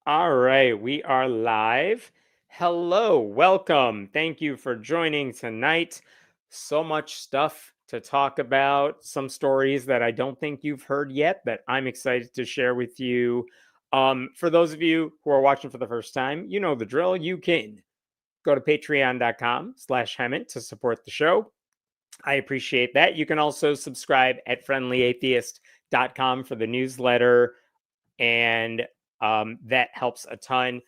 All right, we are live. Hello, welcome. Thank you for joining tonight. So much stuff to talk about, some stories that I don't think you've heard yet that I'm excited to share with you. For those of you who are watching for the first time, you know the drill. You can go to patreon.com/Hemant to support the show. I appreciate that. You can also subscribe at friendlyatheist.com for the newsletter, and that helps a ton.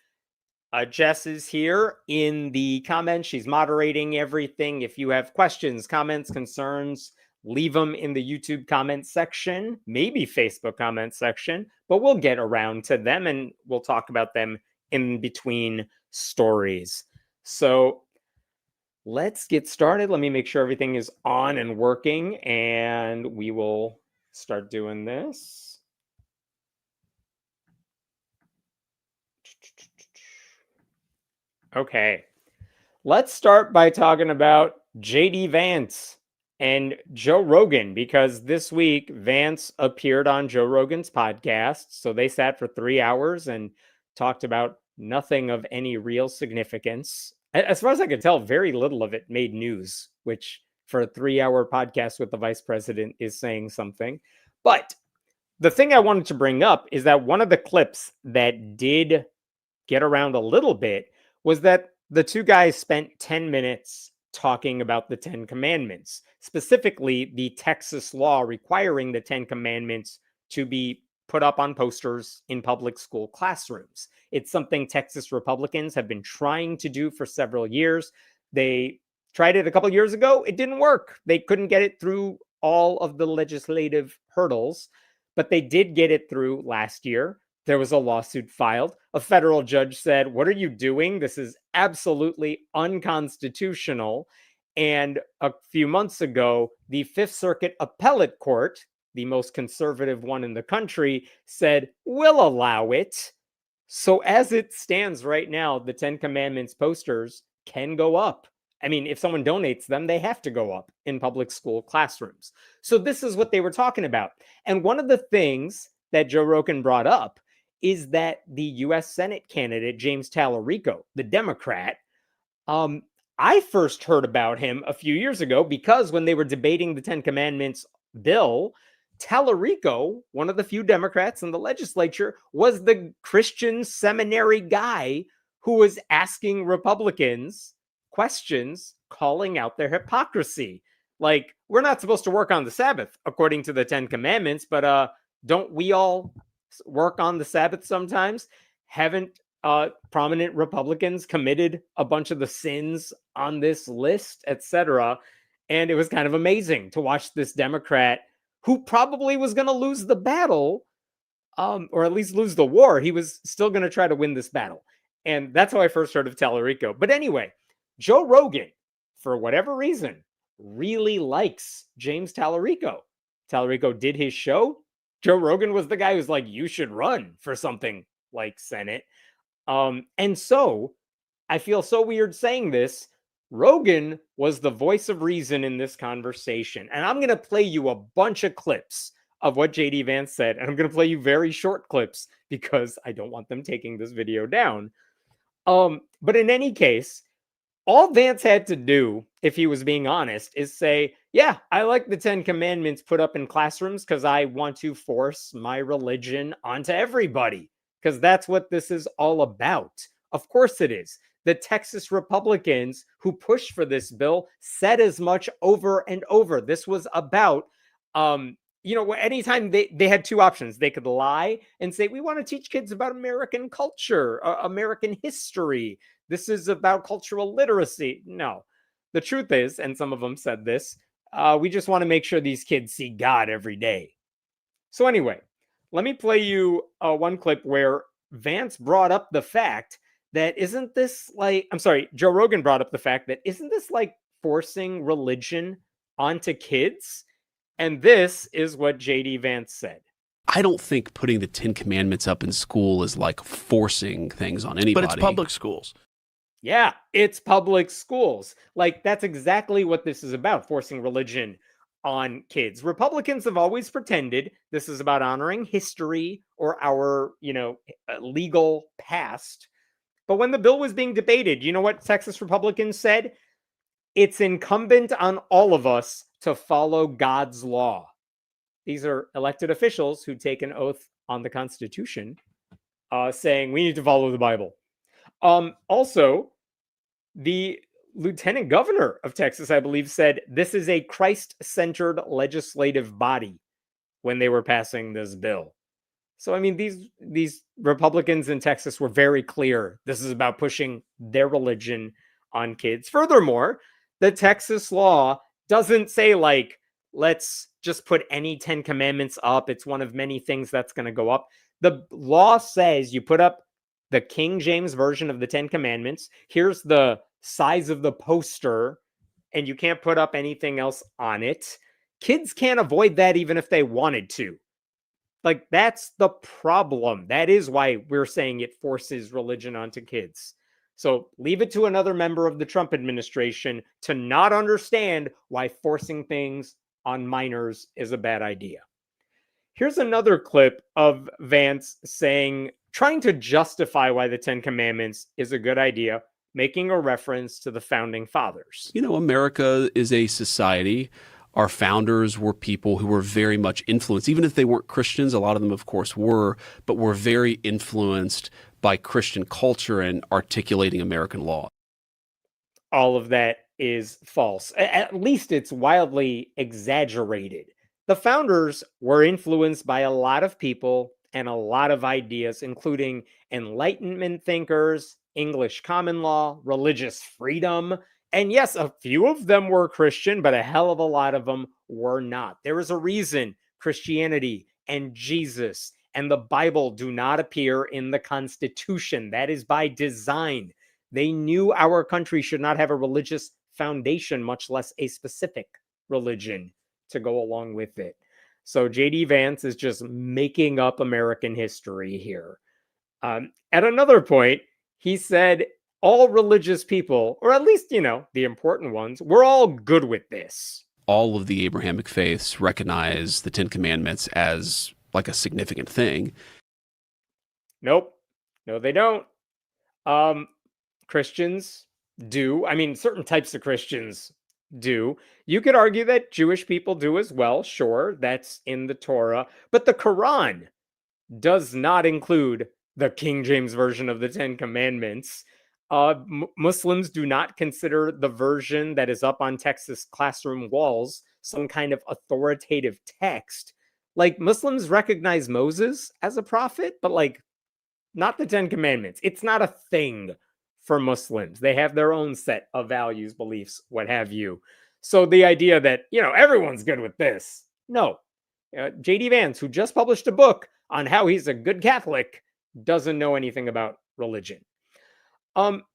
Jess is here in the comments. She's moderating everything. If you have questions, comments, concerns, leave them in the YouTube comment section, maybe Facebook comment section, but we'll get around to them and we'll talk about them in between stories. So let's get started. Let me make sure everything is on and working, and we will start doing this. Okay, let's start by talking about JD Vance and Joe Rogan, because this week Vance appeared on Joe Rogan's podcast. So they sat for 3 hours and talked about nothing of any real significance. As far as I could tell, very little of it made news, which for a 3 hour podcast with the vice president is saying something. But the thing I wanted to bring up is that one of the clips that did get around a little bit was that the two guys spent 10 minutes talking about the 10 commandments, specifically the Texas law requiring the 10 commandments to be put up on posters in public school classrooms. It's something Texas Republicans have been trying to do for several years. They tried it a couple years ago. It didn't work. They couldn't get it through all of the legislative hurdles, but they did get it through last year. There was a lawsuit filed. A federal judge said, "What are you doing? This is absolutely unconstitutional." And a few months ago, the Fifth Circuit Appellate Court, the most conservative one in the country, said, "We'll allow it." So as it stands right now, the 10 Commandments posters can go up. I mean, if someone donates them, they have to go up in public school classrooms. So this is what they were talking about. And one of the things that Joe Rogan brought up is that the U.S. Senate candidate, James Tallarico, the Democrat, I first heard about him a few years ago because when they were debating the 10 Commandments bill, Tallarico, one of the few Democrats in the legislature, was the Christian seminary guy who was asking Republicans questions, calling out their hypocrisy. Like, we're not supposed to work on the Sabbath according to the 10 Commandments, but don't we all work on the Sabbath sometimes? Haven't prominent Republicans committed a bunch of the sins on this list, etc.? And it was kind of amazing to watch this Democrat who probably was going to lose the battle, or at least lose the war. He was still going to try to win this battle. And that's how I first heard of Tallarico. But anyway, Joe Rogan, for whatever reason, really likes James Tallarico. Tallarico did his show. Joe Rogan was the guy who's like, "You should run for something like Senate." And so I feel so weird saying this. Rogan was the voice of reason in this conversation. And I'm going to play you a bunch of clips of what JD Vance said. And I'm going to play you very short clips because I don't want them taking this video down. But in any case, all Vance had to do, if he was being honest, is say, "Yeah, I like the 10 Commandments put up in classrooms because I want to force my religion onto everybody, because that's what this is all about." Of course it is. The Texas Republicans who pushed for this bill said as much over and over. This was about, anytime they had two options. They could lie and say, "We want to teach kids about American culture, American history. This is about cultural literacy." No, the truth is, and some of them said this, we just want to make sure these kids see God every day. So anyway, let me play you one clip where Vance brought up the fact that Joe Rogan brought up the fact that isn't this like forcing religion onto kids? And this is what JD Vance said. I don't think putting the 10 Commandments up in school is like forcing things on anybody. But it's public schools. Yeah, it's public schools. Like, that's exactly what this is about, forcing religion on kids. Republicans have always pretended this is about honoring history or our, legal past. But when the bill was being debated, you know what Texas Republicans said? It's incumbent on all of us to follow God's law. These are elected officials who take an oath on the Constitution, saying we need to follow the Bible. Also, the lieutenant governor of Texas, I believe, said this is a Christ-centered legislative body when they were passing this bill. So, I mean, these Republicans in Texas were very clear. This is about pushing their religion on kids. Furthermore, the Texas law doesn't say, like, let's just put any 10 commandments up. It's one of many things that's going to go up. The law says you put up the King James version of the 10 commandments. Here's the size of the poster, and you can't put up anything else on it. Kids can't avoid that even if they wanted to. Like, that's the problem. That is why we're saying it forces religion onto kids. So leave it to another member of the Trump administration to not understand why forcing things on minors is a bad idea. Here's another clip of Vance trying to justify why the 10 Commandments is a good idea, making a reference to the founding fathers. America is a society. Our founders were people who were very much influenced, even if they weren't Christians. A lot of them, of course, were, but were very influenced by Christian culture and articulating American law. All of that is false. At least it's wildly exaggerated. The founders were influenced by a lot of people and a lot of ideas, including Enlightenment thinkers, English common law, religious freedom. And yes, a few of them were Christian, but a hell of a lot of them were not. There is a reason Christianity and Jesus and the Bible do not appear in the Constitution. That is by design. They knew our country should not have a religious foundation, much less a specific religion to go along with it. So J.D. Vance is just making up American history here. At another point, he said all religious people, or at least, the important ones, we're all good with this. All of the Abrahamic faiths recognize the 10 Commandments as like a significant thing. Nope. No, they don't. Christians do. I mean, certain types of Christians do. You could argue that Jewish people do as well. Sure, that's in the Torah. But the Quran does not include the King James version of the 10 Commandments. Muslims do not consider the version that is up on Texas classroom walls some kind of authoritative text. Like, Muslims recognize Moses as a prophet, but not the 10 Commandments. It's not a thing for Muslims. They have their own set of values, beliefs, what have you. So the idea that, everyone's good with this. No. J.D. Vance, who just published a book on how he's a good Catholic, doesn't know anything about religion.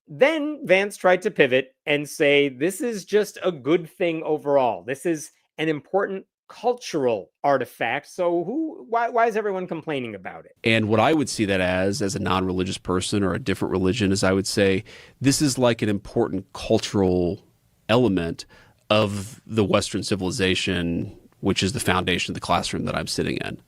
Then Vance tried to pivot and say, this is just a good thing overall. This is an important cultural artifact. So why is everyone complaining about it? And what I would see that as a non-religious person or a different religion is I would say this is like an important cultural element of the Western civilization, which is the foundation of the classroom that I'm sitting in.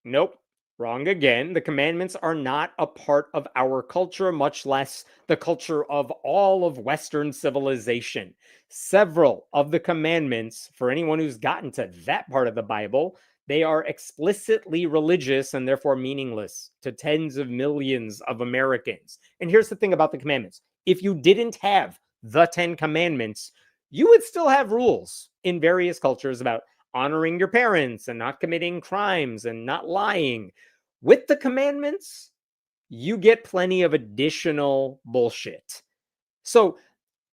Nope. Wrong again. The commandments are not a part of our culture, much less the culture of all of Western civilization. Several of the commandments, for anyone who's gotten to that part of the Bible, they are explicitly religious and therefore meaningless to tens of millions of Americans. And here's the thing about the commandments. If you didn't have the 10 Commandments, you would still have rules in various cultures about honoring your parents and not committing crimes and not lying. With the commandments, you get plenty of additional bullshit. So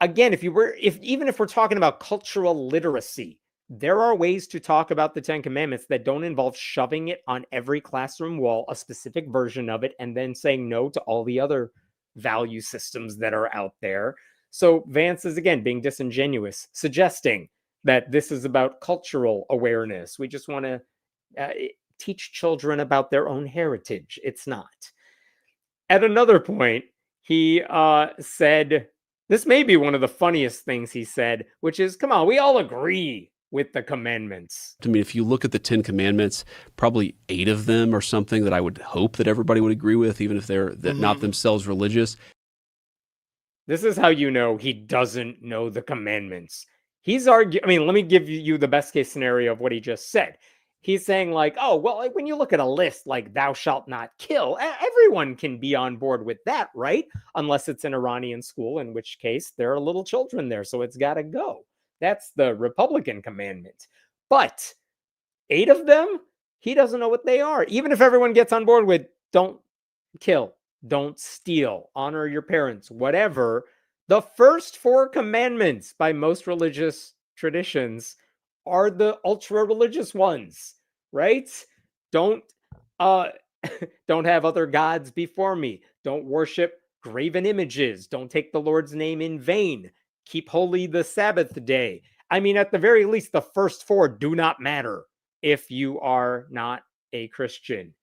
again, even if we're talking about cultural literacy, there are ways to talk about the 10 Commandments that don't involve shoving it on every classroom wall, a specific version of it, and then saying no to all the other value systems that are out there. So Vance is, again, being disingenuous, suggesting that this is about cultural awareness. We just want to teach children about their own heritage. It's not. At another point, he said, this may be one of the funniest things he said, which is, come on, we all agree with the commandments. I mean, if you look at the 10 Commandments, probably 8 of them are something that I would hope that everybody would agree with, even if they're not themselves religious. This is how you know he doesn't know the commandments. He's arguing, I mean, let me give you the best case scenario of what he just said. He's saying, like, oh, well, like, when you look at a list like thou shalt not kill, everyone can be on board with that, right? Unless it's an Iranian school, in which case there are little children there, so it's got to go. That's the Republican commandment. But 8 of them, he doesn't know what they are. Even if everyone gets on board with don't kill, don't steal, honor your parents, whatever, the first 4 commandments by most religious traditions are the ultra religious ones, right? Don't uh don't have other gods before me. Don't worship graven images. Don't take the Lord's name in vain. Keep holy the Sabbath day. I mean, at the very least, the first 4 do not matter if you are not a Christian.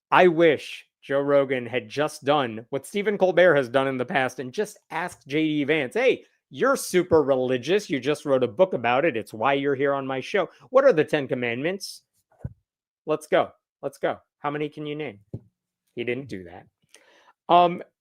I wish Joe Rogan had just done what Stephen Colbert has done in the past and just asked JD Vance, hey, you're super religious. You just wrote a book about it. It's why you're here on my show. What are the 10 commandments? Let's go. Let's go. How many can you name? He didn't do that.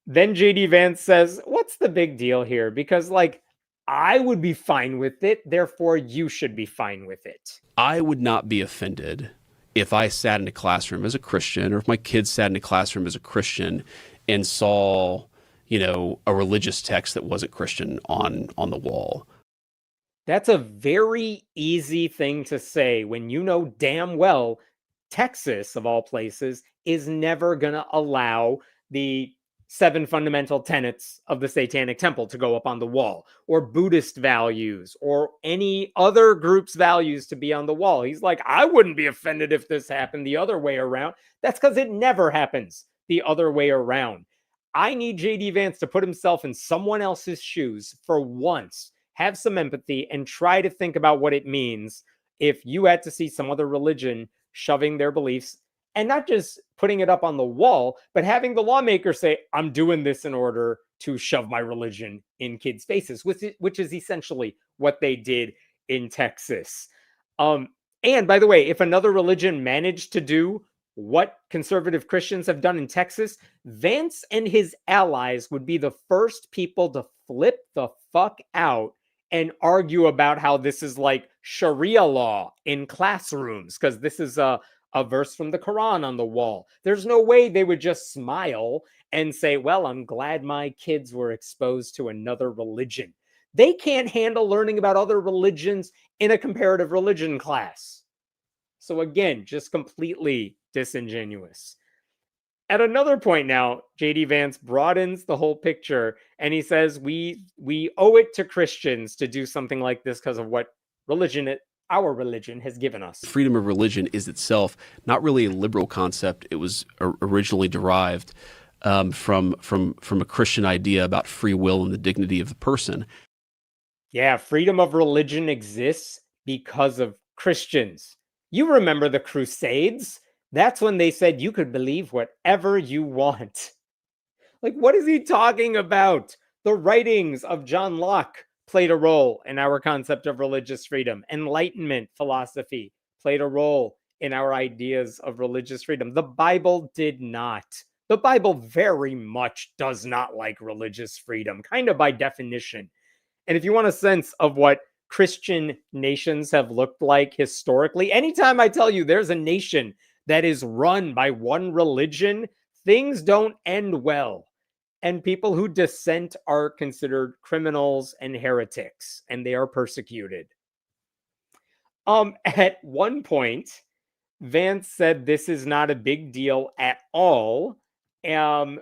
Then JD Vance says, what's the big deal here? Because, like, I would be fine with it. Therefore, you should be fine with it. I would not be offended if I sat in a classroom as a Christian, or if my kids sat in a classroom as a Christian and saw, you know, a religious text that wasn't Christian on the wall. That's a very easy thing to say when you know damn well Texas, of all places, is never going to allow the 7 fundamental tenets of the Satanic Temple to go up on the wall, or Buddhist values, or any other group's values to be on the wall. He's like, I wouldn't be offended if this happened the other way around. That's because it never happens the other way around. I need JD Vance to put himself in someone else's shoes for once, have some empathy, and try to think about what it means if you had to see some other religion shoving their beliefs, and not just putting it up on the wall, but having the lawmaker say, I'm doing this in order to shove my religion in kids' faces, which is essentially what they did in Texas. And by the way, if another religion managed to do what conservative Christians have done in Texas, Vance and his allies would be the first people to flip the fuck out and argue about how this is like Sharia law in classrooms, because this is a verse from the Quran on the wall. There's no way they would just smile and say, well, I'm glad my kids were exposed to another religion. They can't handle learning about other religions in a comparative religion class. So again, just completely disingenuous. At another point now, JD Vance broadens the whole picture, and he says we owe it to Christians to do something like this because of what our religion has given us. Freedom of religion is itself not really a liberal concept. It was originally derived from a Christian idea about free will and the dignity of the person. Yeah, freedom of religion exists because of Christians. You remember the Crusades? That's when they said you could believe whatever you want. Like, what is he talking about? The writings of John Locke played a role in our concept of religious freedom. Enlightenment philosophy played a role in our ideas of religious freedom. The Bible did not. The Bible very much does not like religious freedom, kind of by definition. And if you want a sense of what Christian nations have looked like historically, anytime I tell you there's a nation that is run by one religion, things don't end well. And people who dissent are considered criminals and heretics, and they are persecuted. At one point, Vance said this is not a big deal at all,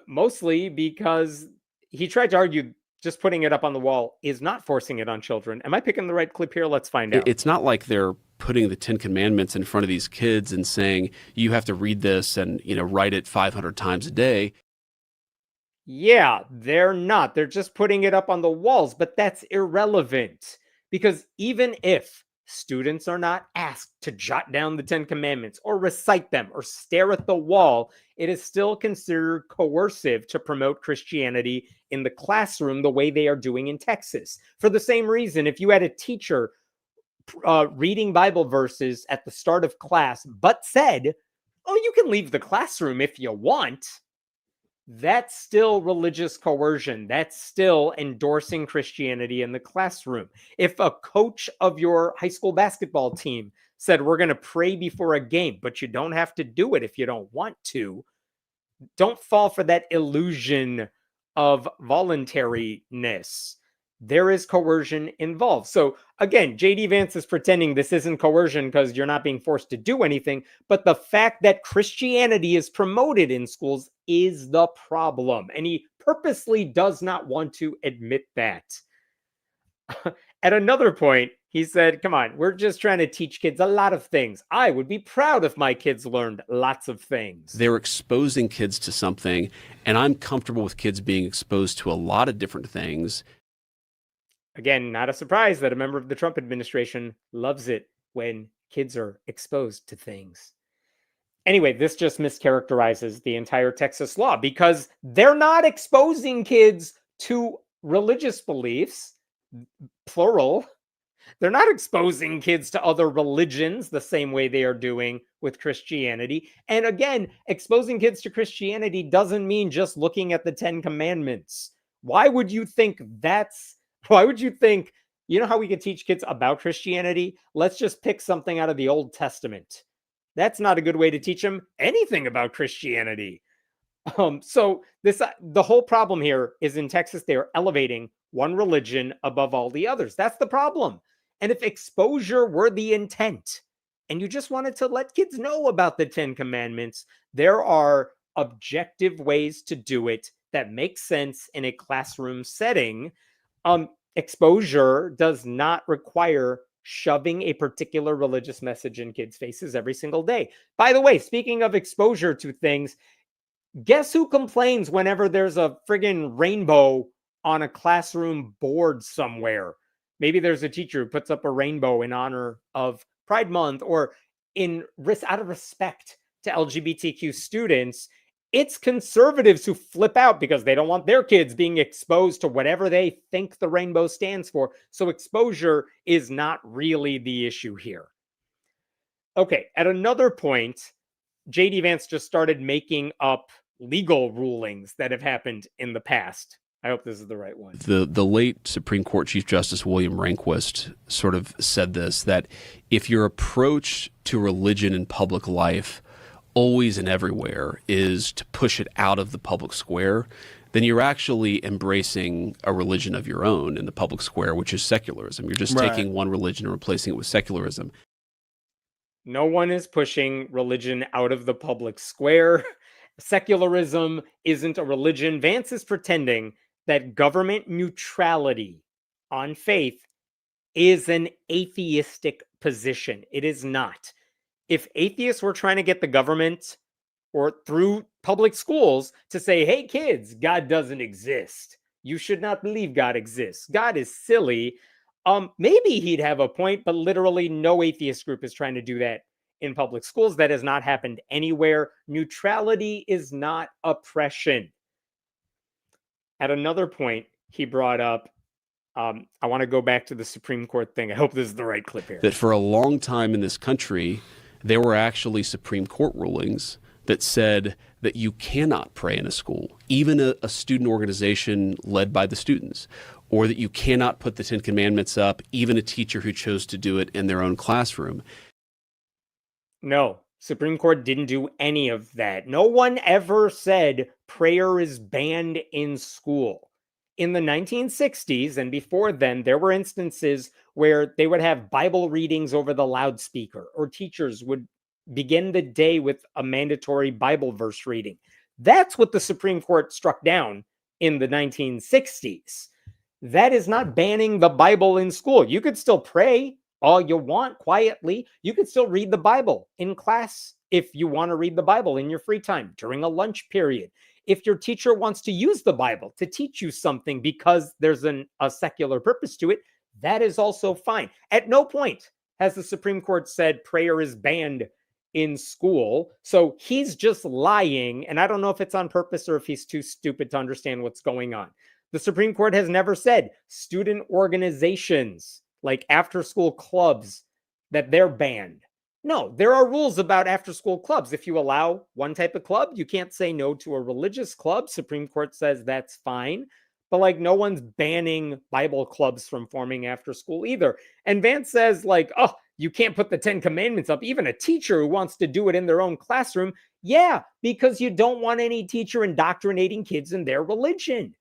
mostly because he tried to argue just putting it up on the wall is not forcing it on children. Am I picking the right clip here? Let's find out. It's not like they're putting the 10 Commandments in front of these kids and saying, you have to read this and, you know, write it 500 times a day. Yeah, they're not. They're just putting it up on the walls, but that's irrelevant. Because even if students are not asked to jot down the 10 Commandments or recite them or stare at the wall, it is still considered coercive to promote Christianity in the classroom the way they are doing in Texas. For the same reason, if you had a teacher reading Bible verses at the start of class, but said, oh, you can leave the classroom if you want, that's still religious coercion. That's still endorsing Christianity in the classroom. If a coach of your high school basketball team said, we're going to pray before a game, but you don't have to do it if you don't want to, don't fall for that illusion of voluntariness. There is coercion involved. So again, JD Vance is pretending this isn't coercion because you're not being forced to do anything. But the fact that Christianity is promoted in schools is the problem. And he purposely does not want to admit that. At another point, he said, come on, we're just trying to teach kids a lot of things. I would be proud if my kids learned lots of things. They're exposing kids to something, and I'm comfortable with kids being exposed to a lot of different things. Again, not a surprise that a member of the Trump administration loves it when kids are exposed to things. Anyway, this just mischaracterizes the entire Texas law because they're not exposing kids to religious beliefs, plural. They're not exposing kids to other religions the same way they are doing with Christianity. And again, exposing kids to Christianity doesn't mean just looking at the 10 Commandments. Why would you think, you know how we could teach kids about Christianity? Let's just pick something out of the Old Testament. That's not a good way to teach them anything about Christianity. The whole problem here is in Texas, they are elevating one religion above all the others. That's the problem. And if exposure were the intent, and you just wanted to let kids know about the 10 Commandments, there are objective ways to do it that make sense in a classroom setting. Exposure does not require shoving a particular religious message in kids' faces every single day. By the way, speaking of exposure to things, guess who complains whenever there's a friggin' rainbow on a classroom board somewhere? Maybe there's a teacher who puts up a rainbow in honor of Pride Month or out of respect to LGBTQ students. It's conservatives who flip out because they don't want their kids being exposed to whatever they think the rainbow stands for. So exposure is not really the issue here. Okay, at another point, JD Vance just started making up legal rulings that have happened in the past. I hope this is the right one. The late Supreme Court Chief Justice William Rehnquist sort of said this, that if your approach to religion in public life always and everywhere is to push it out of the public square, then you're actually embracing a religion of your own in the public square, which is secularism. You're just taking one religion and replacing it with secularism. No one is pushing religion out of the public square. Secularism isn't a religion. Vance is pretending that government neutrality on faith is an atheistic position. It is not. If atheists were trying to get the government or through public schools to say, hey, kids, God doesn't exist. You should not believe God exists. God is silly. Maybe he'd have a point, but literally no atheist group is trying to do that in public schools. That has not happened anywhere. Neutrality is not oppression. At another point, he brought up, I want to go back to the Supreme Court thing. I hope this is the right clip here. That for a long time in this country, there were actually Supreme Court rulings that said that you cannot pray in a school, even a student organization led by the students, or that you cannot put the 10 Commandments up, even a teacher who chose to do it in their own classroom. No, Supreme Court didn't do any of that. No one ever said prayer is banned in school. In the 1960s and before then, there were instances where they would have Bible readings over the loudspeaker, or teachers would begin the day with a mandatory Bible verse reading. That's what the Supreme Court struck down in the 1960s. That is not banning the Bible in school. You could still pray all you want quietly. You could still read the Bible in class if you want to read the Bible in your free time during a lunch period. If your teacher wants to use the Bible to teach you something because there's a secular purpose to it, that is also fine. At no point has the Supreme Court said prayer is banned in school. So he's just lying. And I don't know if it's on purpose or if he's too stupid to understand what's going on. The Supreme Court has never said student organizations like after school clubs, that they're banned. No, there are rules about after school clubs. If you allow one type of club, you can't say no to a religious club. Supreme Court says that's fine. But like no one's banning Bible clubs from forming after school either. And Vance says like, oh, you can't put the 10 Commandments up. Even a teacher who wants to do it in their own classroom. Yeah, because you don't want any teacher indoctrinating kids in their religion.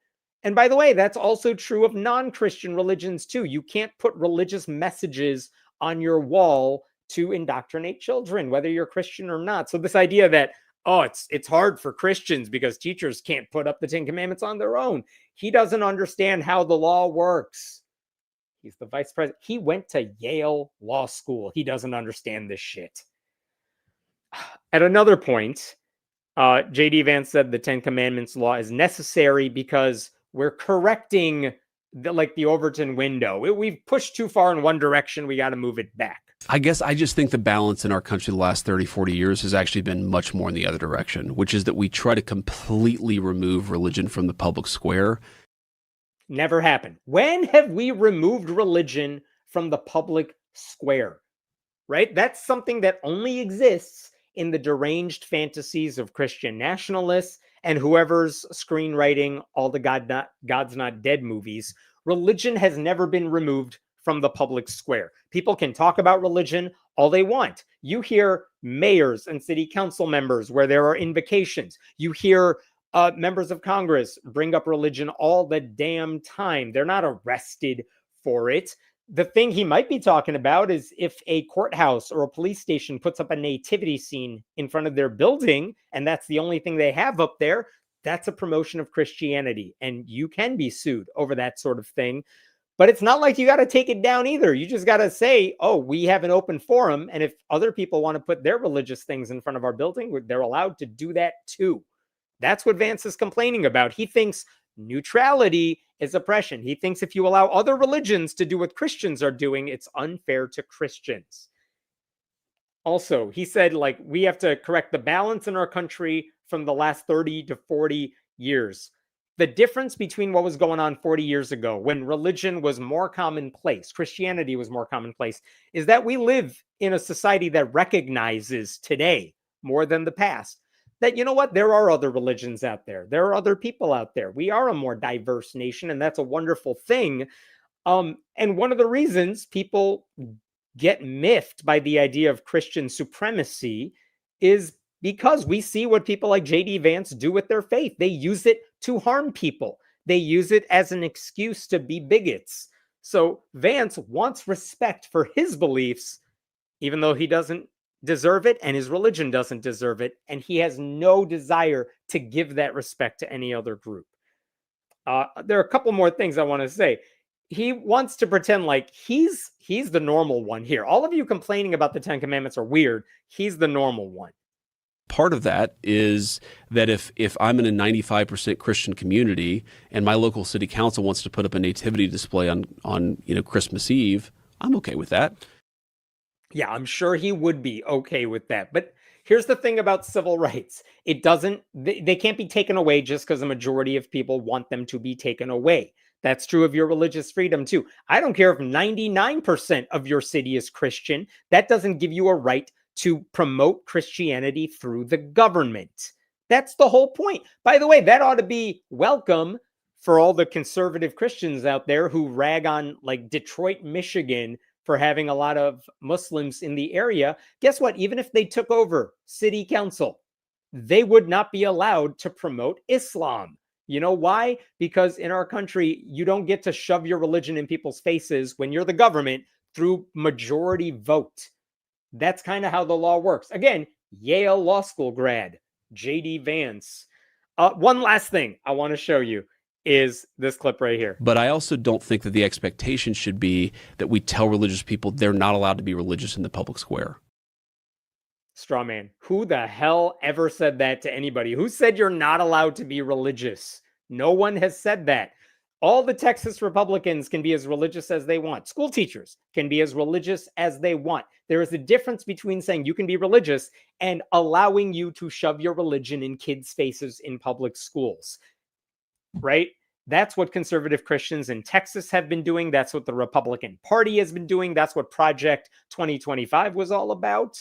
And by the way, that's also true of non-Christian religions too. You can't put religious messages on your wall to indoctrinate children, whether you're Christian or not. So this idea that, oh, it's hard for Christians because teachers can't put up the 10 Commandments on their own. He doesn't understand how the law works. He's the vice president. He went to Yale Law School. He doesn't understand this shit. At another point, J.D. Vance said the 10 Commandments law is necessary because we're correcting the Overton window. We've pushed too far in one direction. We got to move it back. I guess I just think the balance in our country the last 30, 40 years has actually been much more in the other direction, which is that we try to completely remove religion from the public square. Never happened. When have we removed religion from the public square? Right? That's something that only exists in the deranged fantasies of Christian nationalists and whoever's screenwriting all the God's Not Dead movies. Religion has never been removed from the public square. People can talk about religion all they want. You hear mayors and city council members where there are invocations. You hear members of Congress bring up religion all the damn time. They're not arrested for it. The thing he might be talking about is if a courthouse or a police station puts up a nativity scene in front of their building, and that's the only thing they have up there, that's a promotion of Christianity. And you can be sued over that sort of thing. But it's not like you got to take it down either. You just got to say, oh, we have an open forum. And if other people want to put their religious things in front of our building, they're allowed to do that too. That's what Vance is complaining about. He thinks neutrality is oppression. He thinks if you allow other religions to do what Christians are doing, it's unfair to Christians. Also, he said, like, we have to correct the balance in our country from the last 30 to 40 years. The difference between what was going on 40 years ago, when religion was more commonplace, Christianity was more commonplace, is that we live in a society that recognizes today, more than the past, that, you know what, there are other religions out there. There are other people out there. We are a more diverse nation, and that's a wonderful thing. And one of the reasons people get miffed by the idea of Christian supremacy is because we see what people like J.D. Vance do with their faith. They use it to harm people. They use it as an excuse to be bigots. So Vance wants respect for his beliefs, even though he doesn't deserve it and his religion doesn't deserve it. And he has no desire to give that respect to any other group. There are a couple more things I want to say. He wants to pretend like he's the normal one here. All of you complaining about the 10 Commandments are weird. He's the normal one. Part of that is that if I'm in a 95% Christian community and my local city council wants to put up a nativity display on Christmas Eve, I'm okay with that. Yeah, I'm sure he would be okay with that. But here's the thing about civil rights. They can't be taken away just because a majority of people want them to be taken away. That's true of your religious freedom too. I don't care if 99% of your city is Christian. That doesn't give you a right to promote Christianity through the government. That's the whole point. By the way, that ought to be welcome for all the conservative Christians out there who rag on like Detroit, Michigan for having a lot of Muslims in the area. Guess what? Even if they took over city council, they would not be allowed to promote Islam. You know why? Because in our country, you don't get to shove your religion in people's faces when you're the government through majority vote. That's kind of how the law works. Again, Yale Law School grad, J.D. Vance. One last thing I want to show you is this clip right here. But I also don't think that the expectation should be that we tell religious people they're not allowed to be religious in the public square. Straw man. Who the hell ever said that to anybody? Who said you're not allowed to be religious? No one has said that. All the Texas Republicans can be as religious as they want. School teachers can be as religious as they want. There is a difference between saying you can be religious and allowing you to shove your religion in kids' faces in public schools, right? That's what conservative Christians in Texas have been doing. That's what the Republican Party has been doing. That's what Project 2025 was all about.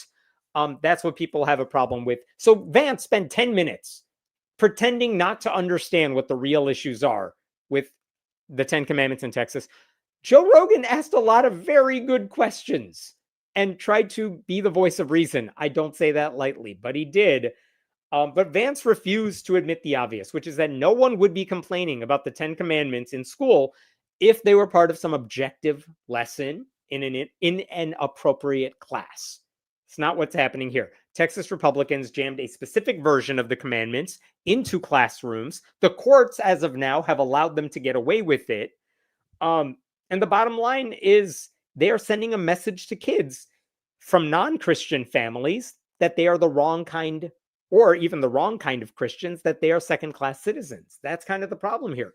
That's what people have a problem with. So Vance spent 10 minutes pretending not to understand what the real issues are with the 10 Commandments in Texas. Joe Rogan asked a lot of very good questions and tried to be the voice of reason. I don't say that lightly, but he did. But Vance refused to admit the obvious, which is that no one would be complaining about the 10 Commandments in school if they were part of some objective lesson in an appropriate class. It's not what's happening here. Texas Republicans jammed a specific version of the commandments into classrooms. The courts, as of now, have allowed them to get away with it. And the bottom line is they are sending a message to kids from non-Christian families that they are the wrong kind, or even the wrong kind of Christians, that they are second-class citizens. That's kind of the problem here.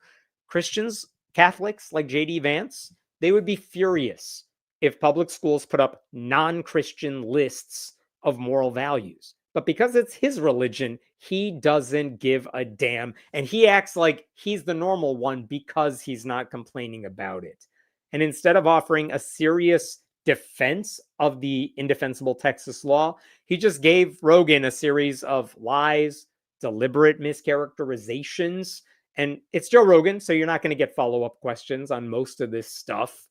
Christians, Catholics like J.D. Vance, they would be furious if public schools put up non-Christian lists of moral values. But because it's his religion, he doesn't give a damn. And he acts like he's the normal one because he's not complaining about it. And instead of offering a serious defense of the indefensible Texas law, he just gave Rogan a series of lies, deliberate mischaracterizations. And it's Joe Rogan, so you're not going to get follow-up questions on most of this stuff.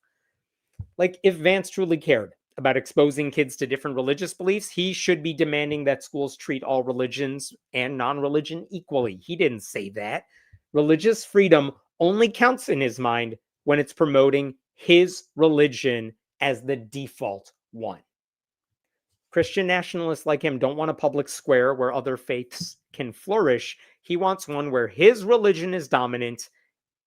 Like, if Vance truly cared about exposing kids to different religious beliefs, he should be demanding that schools treat all religions and non-religion equally. He didn't say that. Religious freedom only counts in his mind when it's promoting his religion as the default one. Christian nationalists like him don't want a public square where other faiths can flourish. He wants one where his religion is dominant,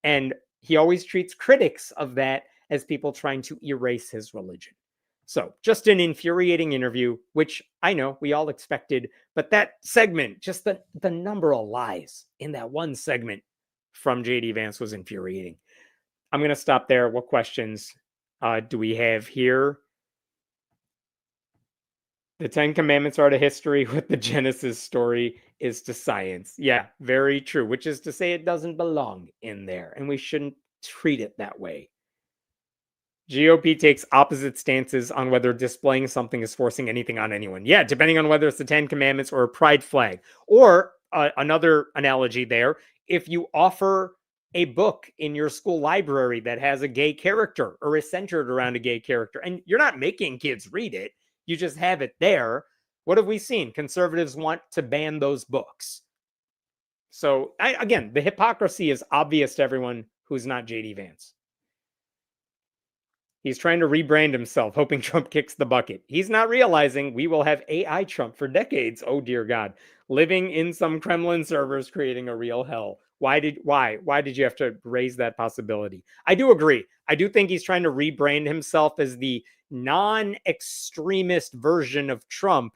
and he always treats critics of that as people trying to erase his religion. So, just an infuriating interview, which I know we all expected, but that segment, just the number of lies in that one segment from J.D. Vance was infuriating. I'm going to stop there. What questions do we have here? The 10 Commandments are to history what the Genesis story is to science. Yeah, very true, which is to say it doesn't belong in there, and we shouldn't treat it that way. GOP takes opposite stances on whether displaying something is forcing anything on anyone. Yeah, depending on whether it's the 10 Commandments or a pride flag. Or another analogy there, if you offer a book in your school library that has a gay character or is centered around a gay character, and you're not making kids read it, you just have it there. What have we seen? Conservatives want to ban those books. So, again, the hypocrisy is obvious to everyone who's not J.D. Vance. He's trying to rebrand himself, hoping Trump kicks the bucket. He's not realizing we will have AI Trump for decades. Oh, dear God. Living in some Kremlin servers, creating a real hell. Why did you have to raise that possibility? I do agree. I do think he's trying to rebrand himself as the non-extremist version of Trump.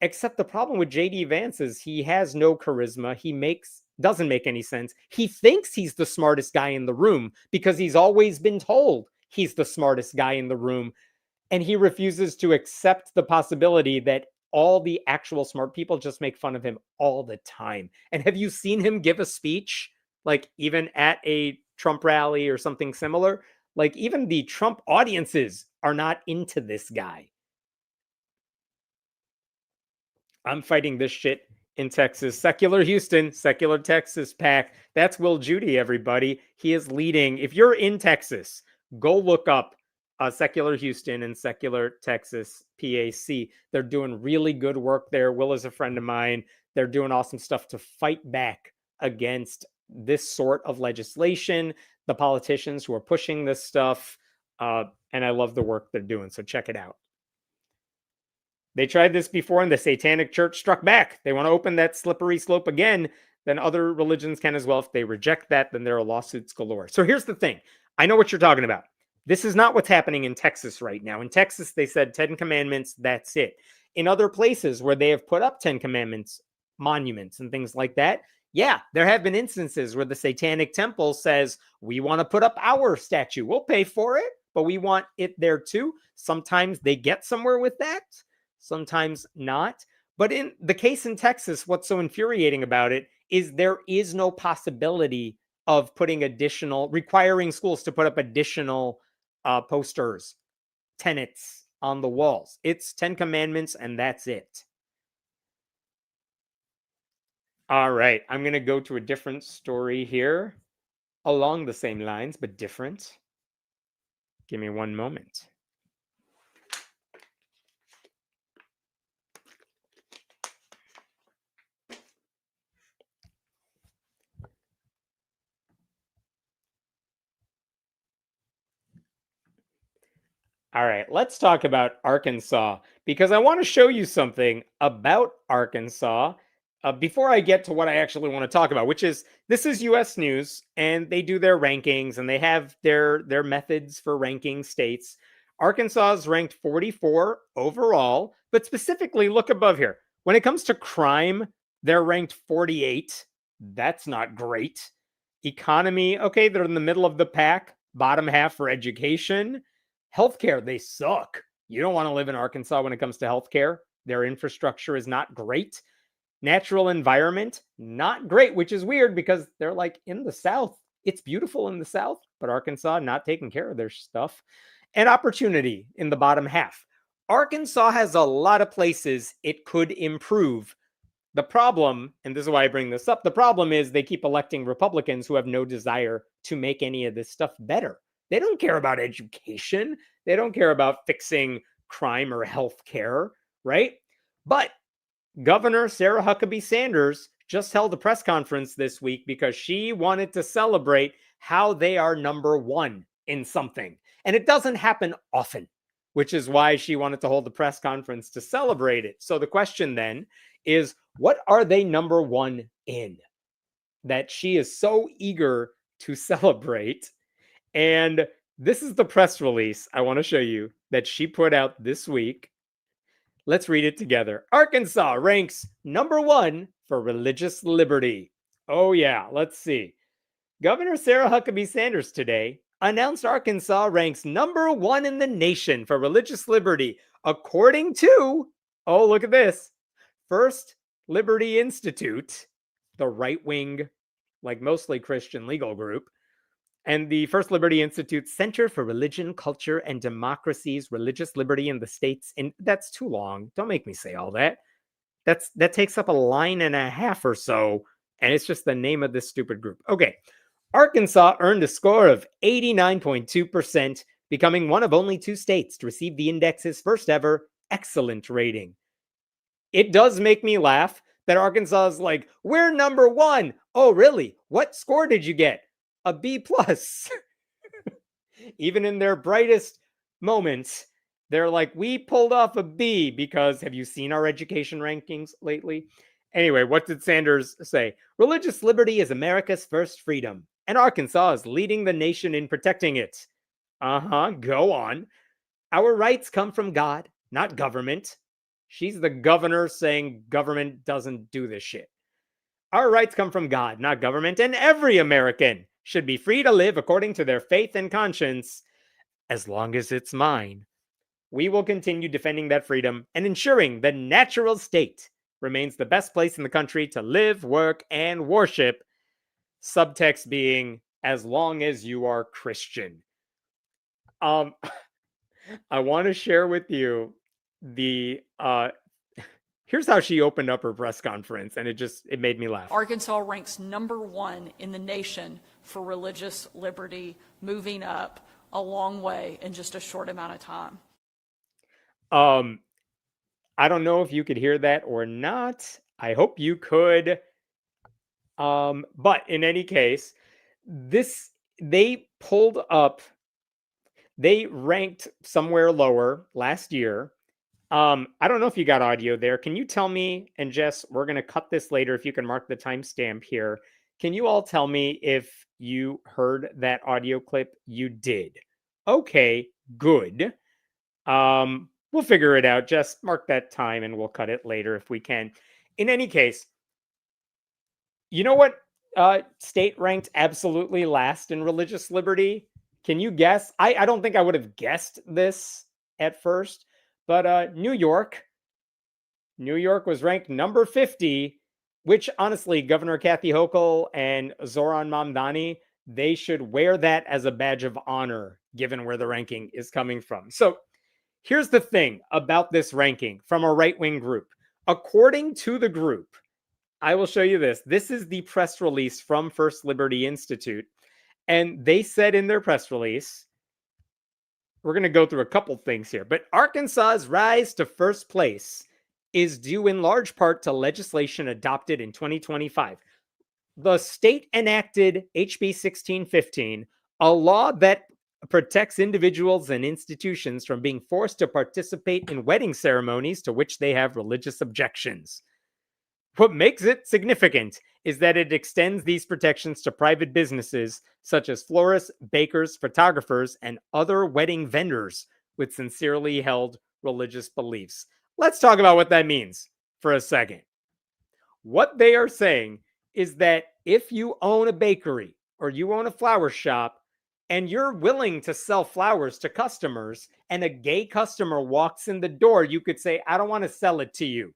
Except the problem with J.D. Vance is he has no charisma. Doesn't make any sense. He thinks he's the smartest guy in the room because he's always been told he's the smartest guy in the room. And he refuses to accept the possibility that all the actual smart people just make fun of him all the time. And have you seen him give a speech, like even at a Trump rally or something similar? Like even the Trump audiences are not into this guy. I'm fighting this shit in Texas. Secular Houston, secular Texas pack. That's Will Judy, everybody. He is leading. If you're in Texas, go look up Secular Houston and Secular Texas PAC. They're doing really good work there. Will is a friend of mine. They're doing awesome stuff to fight back against this sort of legislation, the politicians who are pushing this stuff. And I love the work they're doing. So check it out. They tried this before and the Satanic Church struck back. They want to open that slippery slope again. Then other religions can as well. If they reject that, then there are lawsuits galore. So here's the thing. I know what you're talking about. This is not what's happening in Texas right now. In Texas, they said 10 commandments, that's it. In other places where they have put up 10 commandments, monuments and things like that, yeah, there have been instances where the Satanic Temple says, we want to put up our statue. We'll pay for it, but we want it there too. Sometimes they get somewhere with that, sometimes not. But in the case in Texas, what's so infuriating about it is there is no possibility of requiring schools to put up additional posters, tenets on the walls. It's 10 commandments and that's it. All right, I'm going to go to a different story here along the same lines, but different. Give me one moment. All right, let's talk about Arkansas because I want to show you something about Arkansas before I get to what I actually want to talk about, which is this is US News and they do their rankings and they have their methods for ranking states. Arkansas is ranked 44 overall, but specifically look above here. When it comes to crime, they're ranked 48. That's not great. Economy, okay, they're in the middle of the pack, bottom half for education. Healthcare, they suck. You don't want to live in Arkansas when it comes to healthcare. Their infrastructure is not great. Natural environment, not great, which is weird because they're like in the South. It's beautiful in the South, but Arkansas not taking care of their stuff. And opportunity in the bottom half. Arkansas has a lot of places it could improve. The problem, and this is why I bring this up, the problem is they keep electing Republicans who have no desire to make any of this stuff better. They don't care about education. They don't care about fixing crime or health care, right? But Governor Sarah Huckabee Sanders just held a press conference this week because she wanted to celebrate how they are number one in something. And it doesn't happen often, which is why she wanted to hold the press conference to celebrate it. So the question then is, what are they number one in that she is so eager to celebrate? And this is the press release I want to show you that she put out this week. Let's read it together. Arkansas ranks number one for religious liberty. Oh, yeah. Let's see. Governor Sarah Huckabee Sanders today announced Arkansas ranks number one in the nation for religious liberty, according to, oh, look at this, First Liberty Institute, the right-wing, like mostly Christian legal group, and the First Liberty Institute Center for Religion, Culture, and Democracy's Religious Liberty in the States. And that's too long. Don't make me say all that. That takes up a line and a half or so, and it's just the name of this stupid group. Okay. Arkansas earned a score of 89.2%, becoming one of only 2 states to receive the index's first ever excellent rating. It does make me laugh that Arkansas is like, we're number one. Oh, really? What score did you get? A B plus. Even in their brightest moments, they're like, we pulled off a B because have you seen our education rankings lately? Anyway, what did Sanders say? Religious liberty is America's first freedom, and Arkansas is leading the nation in protecting it. Go on. Our rights come from God, not government. She's the governor saying government doesn't do this shit. Our rights come from God, not government, and every American should be free to live according to their faith and conscience, as long as it's mine. We will continue defending that freedom and ensuring the natural state remains the best place in the country to live, work, and worship. Subtext being, as long as you are Christian. I want to share with you the here's how she opened up her press conference, and it made me laugh. Arkansas ranks number one in the nation for religious liberty, moving up a long way in just a short amount of time. I don't know if you could hear that or not. I hope you could. But in any case, they ranked somewhere lower last year. I don't know if you got audio there. Can you tell me, and Jess, we're going to cut this later if you can mark the timestamp here. Can you all tell me if you heard that audio clip? You did. Okay, good. We'll figure it out. Just mark that time and we'll cut it later if we can. In any case, you know what state ranked absolutely last in religious liberty? Can you guess? I don't think I would have guessed this at first, but New York was ranked number 50 which honestly, Governor Kathy Hochul and Zoran Mamdani, they should wear that as a badge of honor, given where the ranking is coming from. So here's the thing about this ranking from a right-wing group. According to the group, I will show you this. This is the press release from First Liberty Institute. And they said in their press release, we're going to go through a couple things here, but Arkansas's rise to first place is due in large part to legislation adopted in 2025. The state enacted HB 1615, a law that protects individuals and institutions from being forced to participate in wedding ceremonies to which they have religious objections. What makes it significant is that it extends these protections to private businesses such as florists, bakers, photographers, and other wedding vendors with sincerely held religious beliefs. Let's talk about what that means for a second. What they are saying is that if you own a bakery or you own a flower shop and you're willing to sell flowers to customers and a gay customer walks in the door, you could say, I don't want to sell it to you,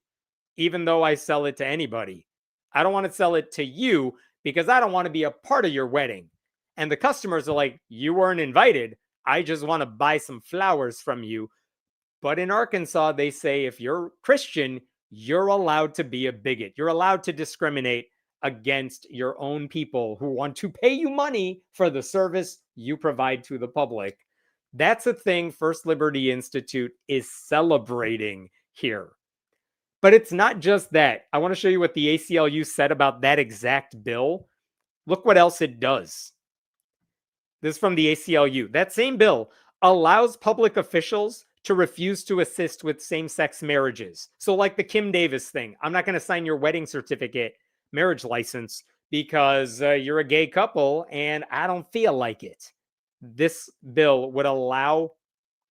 even though I sell it to anybody. I don't want to sell it to you because I don't want to be a part of your wedding. And the customers are like, you weren't invited. I just want to buy some flowers from you. But in Arkansas, they say if you're Christian, you're allowed to be a bigot. You're allowed to discriminate against your own people who want to pay you money for the service you provide to the public. That's a thing First Liberty Institute is celebrating here. But it's not just that. I want to show you what the ACLU said about that exact bill. Look what else it does. This is from the ACLU. That same bill allows public officials to refuse to assist with same-sex marriages. So like the Kim Davis thing, I'm not going to sign your wedding certificate, marriage license, because you're a gay couple and I don't feel like it. This bill would allow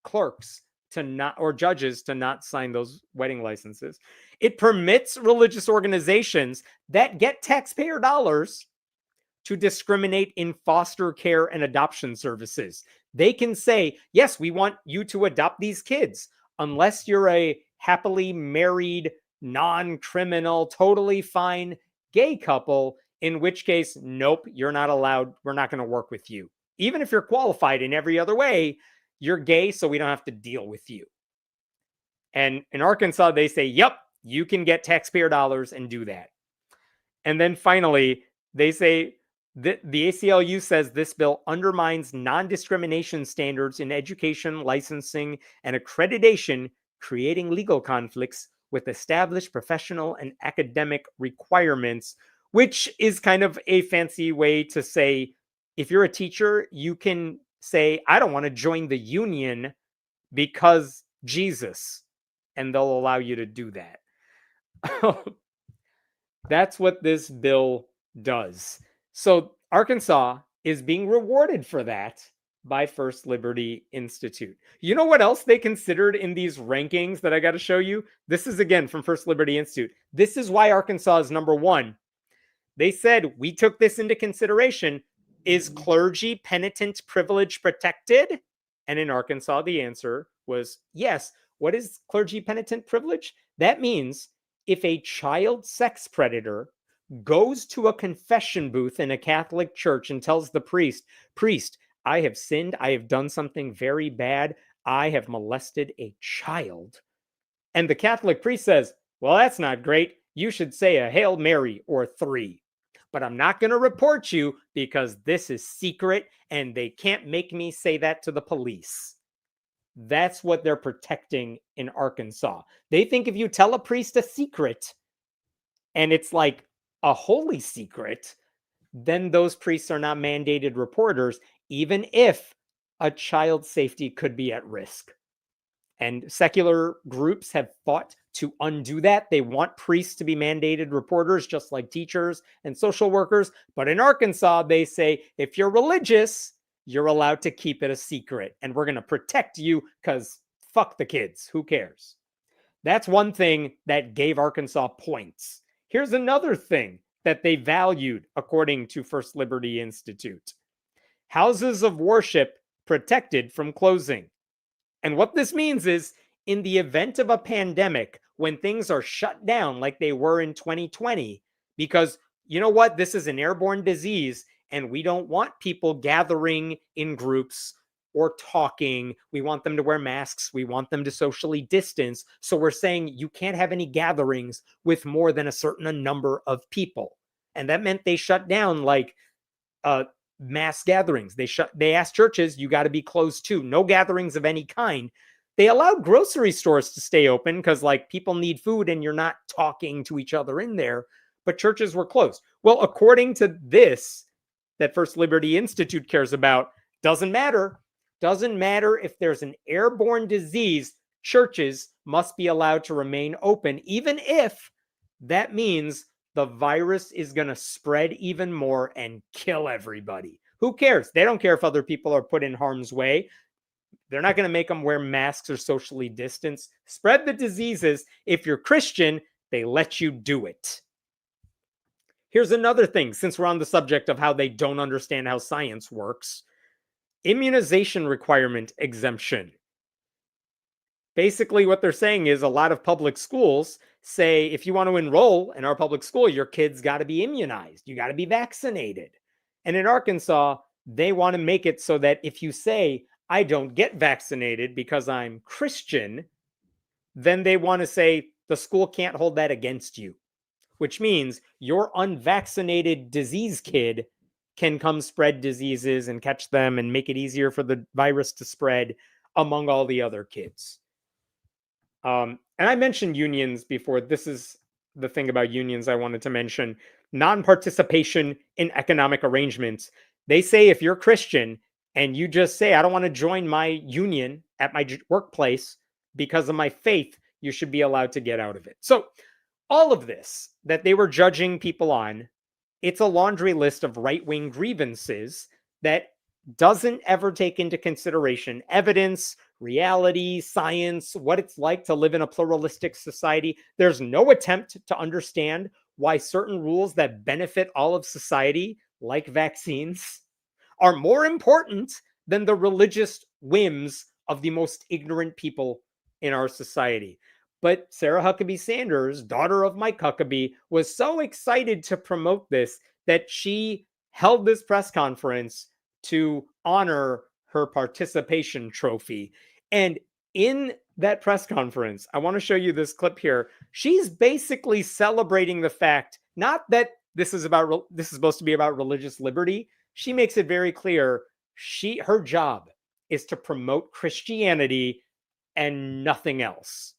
clerks to not, or judges to not sign those wedding licenses. It permits religious organizations that get taxpayer dollars to discriminate in foster care and adoption services. They can say, yes, we want you to adopt these kids, unless you're a happily married, non-criminal, totally fine gay couple, in which case, nope, you're not allowed. We're not going to work with you. Even if you're qualified in every other way, you're gay, so we don't have to deal with you. And in Arkansas, they say, yep, you can get taxpayer dollars and do that. And then finally, they say, the ACLU says this bill undermines non-discrimination standards in education, licensing, and accreditation, creating legal conflicts with established professional and academic requirements, which is kind of a fancy way to say, if you're a teacher, you can say, I don't want to join the union because Jesus, and they'll allow you to do that. That's what this bill does. So Arkansas is being rewarded for that by First Liberty Institute. You know what else they considered in these rankings that I got to show you? This is again from First Liberty Institute. This is why Arkansas is number one. They said, we took this into consideration. Is clergy penitent privilege protected? And in Arkansas, the answer was yes. What is clergy penitent privilege? That means if a child sex predator goes to a confession booth in a Catholic church and tells the priest, I have sinned. I have done something very bad. I have molested a child. And the Catholic priest says, well, that's not great. You should say a Hail Mary or 3. But I'm not going to report you because this is secret and they can't make me say that to the police. That's what they're protecting in Arkansas. They think if you tell a priest a secret and it's like a holy secret, then those priests are not mandated reporters, even if a child's safety could be at risk. And secular groups have fought to undo that. They want priests to be mandated reporters, just like teachers and social workers. But in Arkansas, they say, if you're religious, you're allowed to keep it a secret. And we're going to protect you because fuck the kids. Who cares? That's one thing that gave Arkansas points. Here's another thing that they valued, according to First Liberty Institute. Houses of worship protected from closing. And what this means is, in the event of a pandemic, when things are shut down like they were in 2020, because you know what? This is an airborne disease, and we don't want people gathering in groups or talking. We want them to wear masks. We want them to socially distance. So we're saying you can't have any gatherings with more than a certain number of people. And that meant they shut down like mass gatherings. They asked churches, you got to be closed too. No gatherings of any kind. They allowed grocery stores to stay open because like people need food and you're not talking to each other in there, but churches were closed. Well, according to this, that First Liberty Institute cares about, doesn't matter. Doesn't matter if there's an airborne disease, churches must be allowed to remain open, even if that means the virus is going to spread even more and kill everybody. Who cares? They don't care if other people are put in harm's way. They're not going to make them wear masks or socially distance. Spread the diseases. If you're Christian, they let you do it. Here's another thing, since we're on the subject of how they don't understand how science works. Immunization requirement exemption. Basically, what they're saying is a lot of public schools say if you want to enroll in our public school, your kids got to be immunized. You got to be vaccinated. And in Arkansas, they want to make it so that if you say, I don't get vaccinated because I'm Christian, then they want to say the school can't hold that against you, which means your unvaccinated disease kid can come spread diseases and catch them and make it easier for the virus to spread among all the other kids. And I mentioned unions before. This is the thing about unions I wanted to mention. Non-participation in economic arrangements. They say if you're Christian and you just say, I don't want to join my union at my workplace because of my faith, you should be allowed to get out of it. So all of this that they were judging people on, it's a laundry list of right-wing grievances that doesn't ever take into consideration evidence, reality, science, what it's like to live in a pluralistic society. There's no attempt to understand why certain rules that benefit all of society, like vaccines, are more important than the religious whims of the most ignorant people in our society. But Sarah Huckabee Sanders, daughter of Mike Huckabee, was so excited to promote this that she held this press conference to honor her participation trophy. And in that press conference, I want to show you this clip here. She's basically celebrating the fact, not that this is supposed to be about religious liberty. She makes it very clear her job is to promote Christianity and nothing else.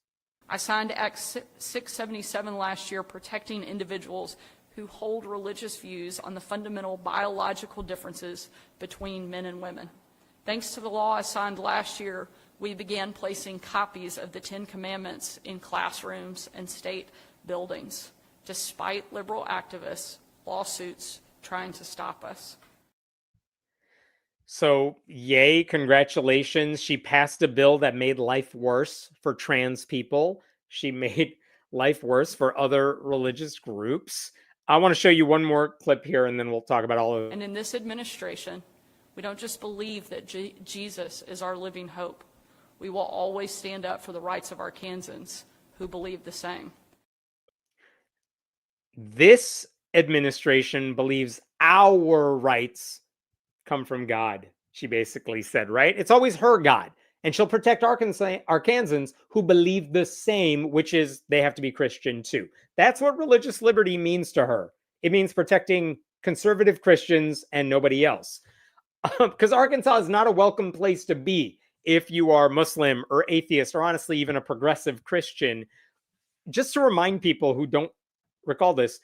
I signed Act 677 last year, protecting individuals who hold religious views on the fundamental biological differences between men and women. Thanks to the law I signed last year, we began placing copies of the Ten Commandments in classrooms and state buildings, despite liberal activists' lawsuits trying to stop us. So, yay, congratulations. She passed a bill that made life worse for trans people. She made life worse for other religious groups. I want to show you one more clip here, and then we'll talk about all of it. And in this administration, we don't just believe that Jesus is our living hope. We will always stand up for the rights of Arkansans who believe the same. This administration believes our rights come from God, she basically said, right? It's always her God. And she'll protect Arkansans who believe the same, which is they have to be Christian too. That's what religious liberty means to her. It means protecting conservative Christians and nobody else. Because Arkansas is not a welcome place to be if you are Muslim or atheist or honestly even a progressive Christian. Just to remind people who don't recall this,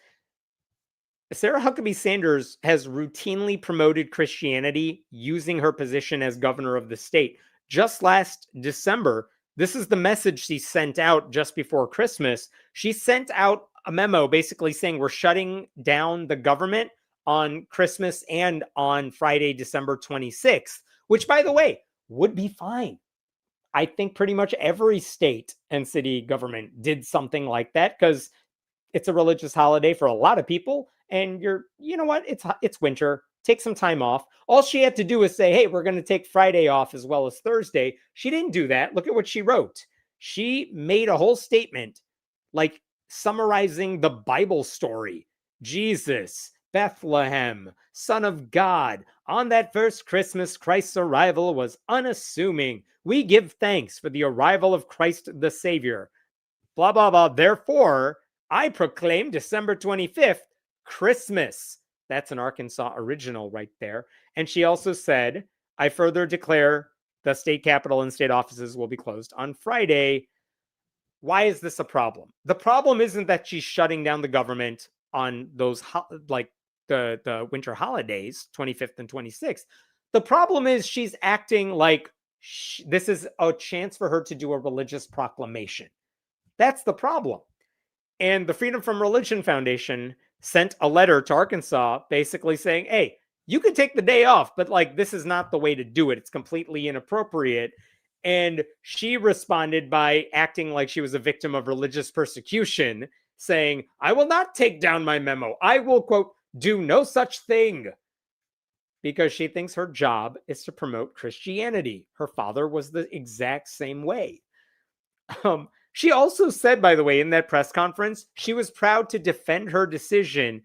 Sarah Huckabee Sanders has routinely promoted Christianity using her position as governor of the state. Just last December, this is the message she sent out just before Christmas. She sent out a memo basically saying we're shutting down the government on Christmas and on Friday, December 26th, which, by the way, would be fine. I think pretty much every state and city government did something like that because it's a religious holiday for a lot of people. And you know what? It's winter. Take some time off. All she had to do was say, hey, we're going to take Friday off as well as Thursday. She didn't do that. Look at what she wrote. She made a whole statement like summarizing the Bible story Jesus, Bethlehem, Son of God. On that first Christmas, Christ's arrival was unassuming. We give thanks for the arrival of Christ the Savior. Blah, blah, blah. Therefore, I proclaim December 25th, Christmas. That's an Arkansas original right there. And she also said, I further declare the state capitol and state offices will be closed on Friday. Why is this a problem? The problem isn't that she's shutting down the government on those like the winter holidays, 25th and 26th. The problem is she's acting like this is a chance for her to do a religious proclamation. That's the problem. And the Freedom from Religion Foundation sent a letter to Arkansas basically saying, hey, you can take the day off, but like this is not the way to do it. It's completely inappropriate. And she responded by acting like she was a victim of religious persecution, saying, I will not take down my memo. I will, quote, do no such thing. Because she thinks her job is to promote Christianity. Her father was the exact same way. She also said, by the way, in that press conference, she was proud to defend her decision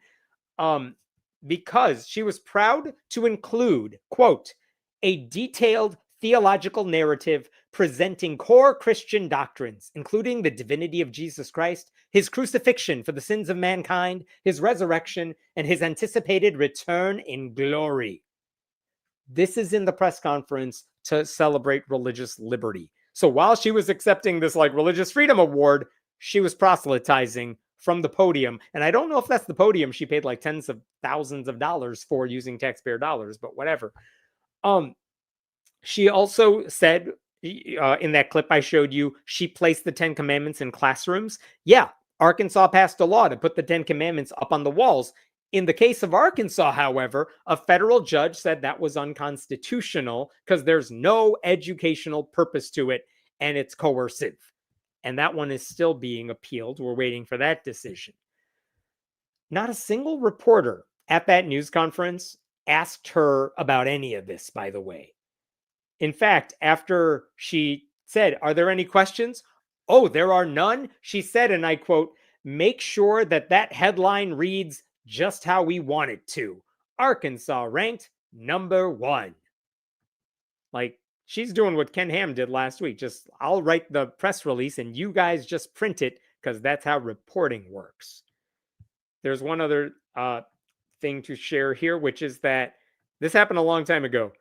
because she was proud to include, quote, a detailed theological narrative presenting core Christian doctrines, including the divinity of Jesus Christ, his crucifixion for the sins of mankind, his resurrection, and his anticipated return in glory. This is in the press conference to celebrate religious liberty. So while she was accepting this like religious freedom award, she was proselytizing from the podium. And I don't know if that's the podium she paid like tens of thousands of dollars for using taxpayer dollars, but whatever. She also said in that clip I showed you, she placed the 10 Commandments in classrooms. Yeah, Arkansas passed a law to put the 10 Commandments up on the walls. In the case of Arkansas, however, a federal judge said that was unconstitutional because there's no educational purpose to it and it's coercive. And that one is still being appealed. We're waiting for that decision. Not a single reporter at that news conference asked her about any of this, by the way. In fact, after she said, are there any questions? Oh, there are none. She said, and I quote, make sure that that headline reads just how we want it to. Arkansas ranked number 1. Like, she's doing what Ken Ham did last week. Just, I'll write the press release and you guys just print it because that's how reporting works. There's one other thing to share here, which is that this happened a long time ago.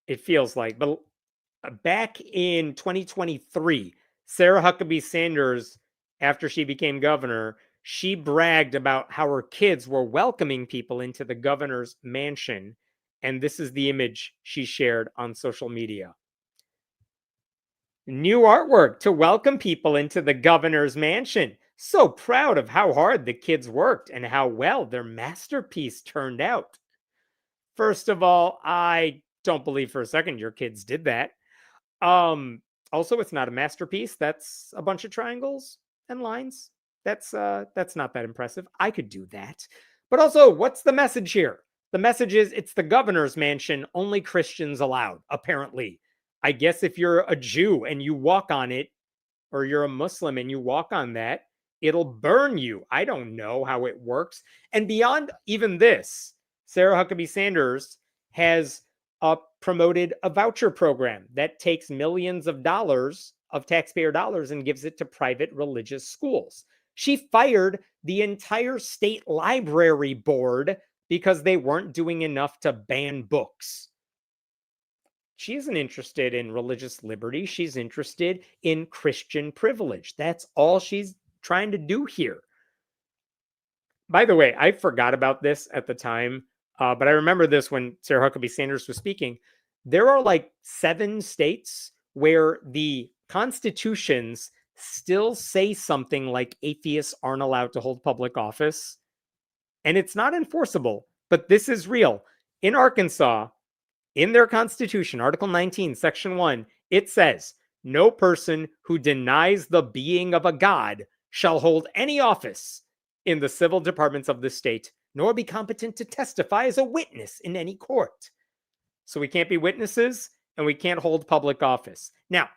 It feels like, but back in 2023, Sarah Huckabee Sanders, after she became governor, she bragged about how her kids were welcoming people into the governor's mansion. And this is the image she shared on social media. New artwork to welcome people into the governor's mansion. So proud of how hard the kids worked and how well their masterpiece turned out. First of all, I don't believe for a second your kids did that. Also, it's not a masterpiece. That's a bunch of triangles and lines. That's not that impressive. I could do that. But also, what's the message here? The message is it's the governor's mansion, only Christians allowed, apparently. I guess if you're a Jew and you walk on it, or you're a Muslim and you walk on that, it'll burn you. I don't know how it works. And beyond even this, Sarah Huckabee Sanders has promoted a voucher program that takes millions of dollars of taxpayer dollars and gives it to private religious schools. She fired the entire state library board because they weren't doing enough to ban books. She isn't interested in religious liberty. She's interested in Christian privilege. That's all she's trying to do here. By the way, I forgot about this at the time, but I remember this when Sarah Huckabee Sanders was speaking. There are like 7 states where the constitutions still say something like atheists aren't allowed to hold public office. And it's not enforceable, but this is real. In Arkansas, in their constitution, Article 19, Section 1, it says, no person who denies the being of a god shall hold any office in the civil departments of the state, nor be competent to testify as a witness in any court. So we can't be witnesses and we can't hold public office. Now,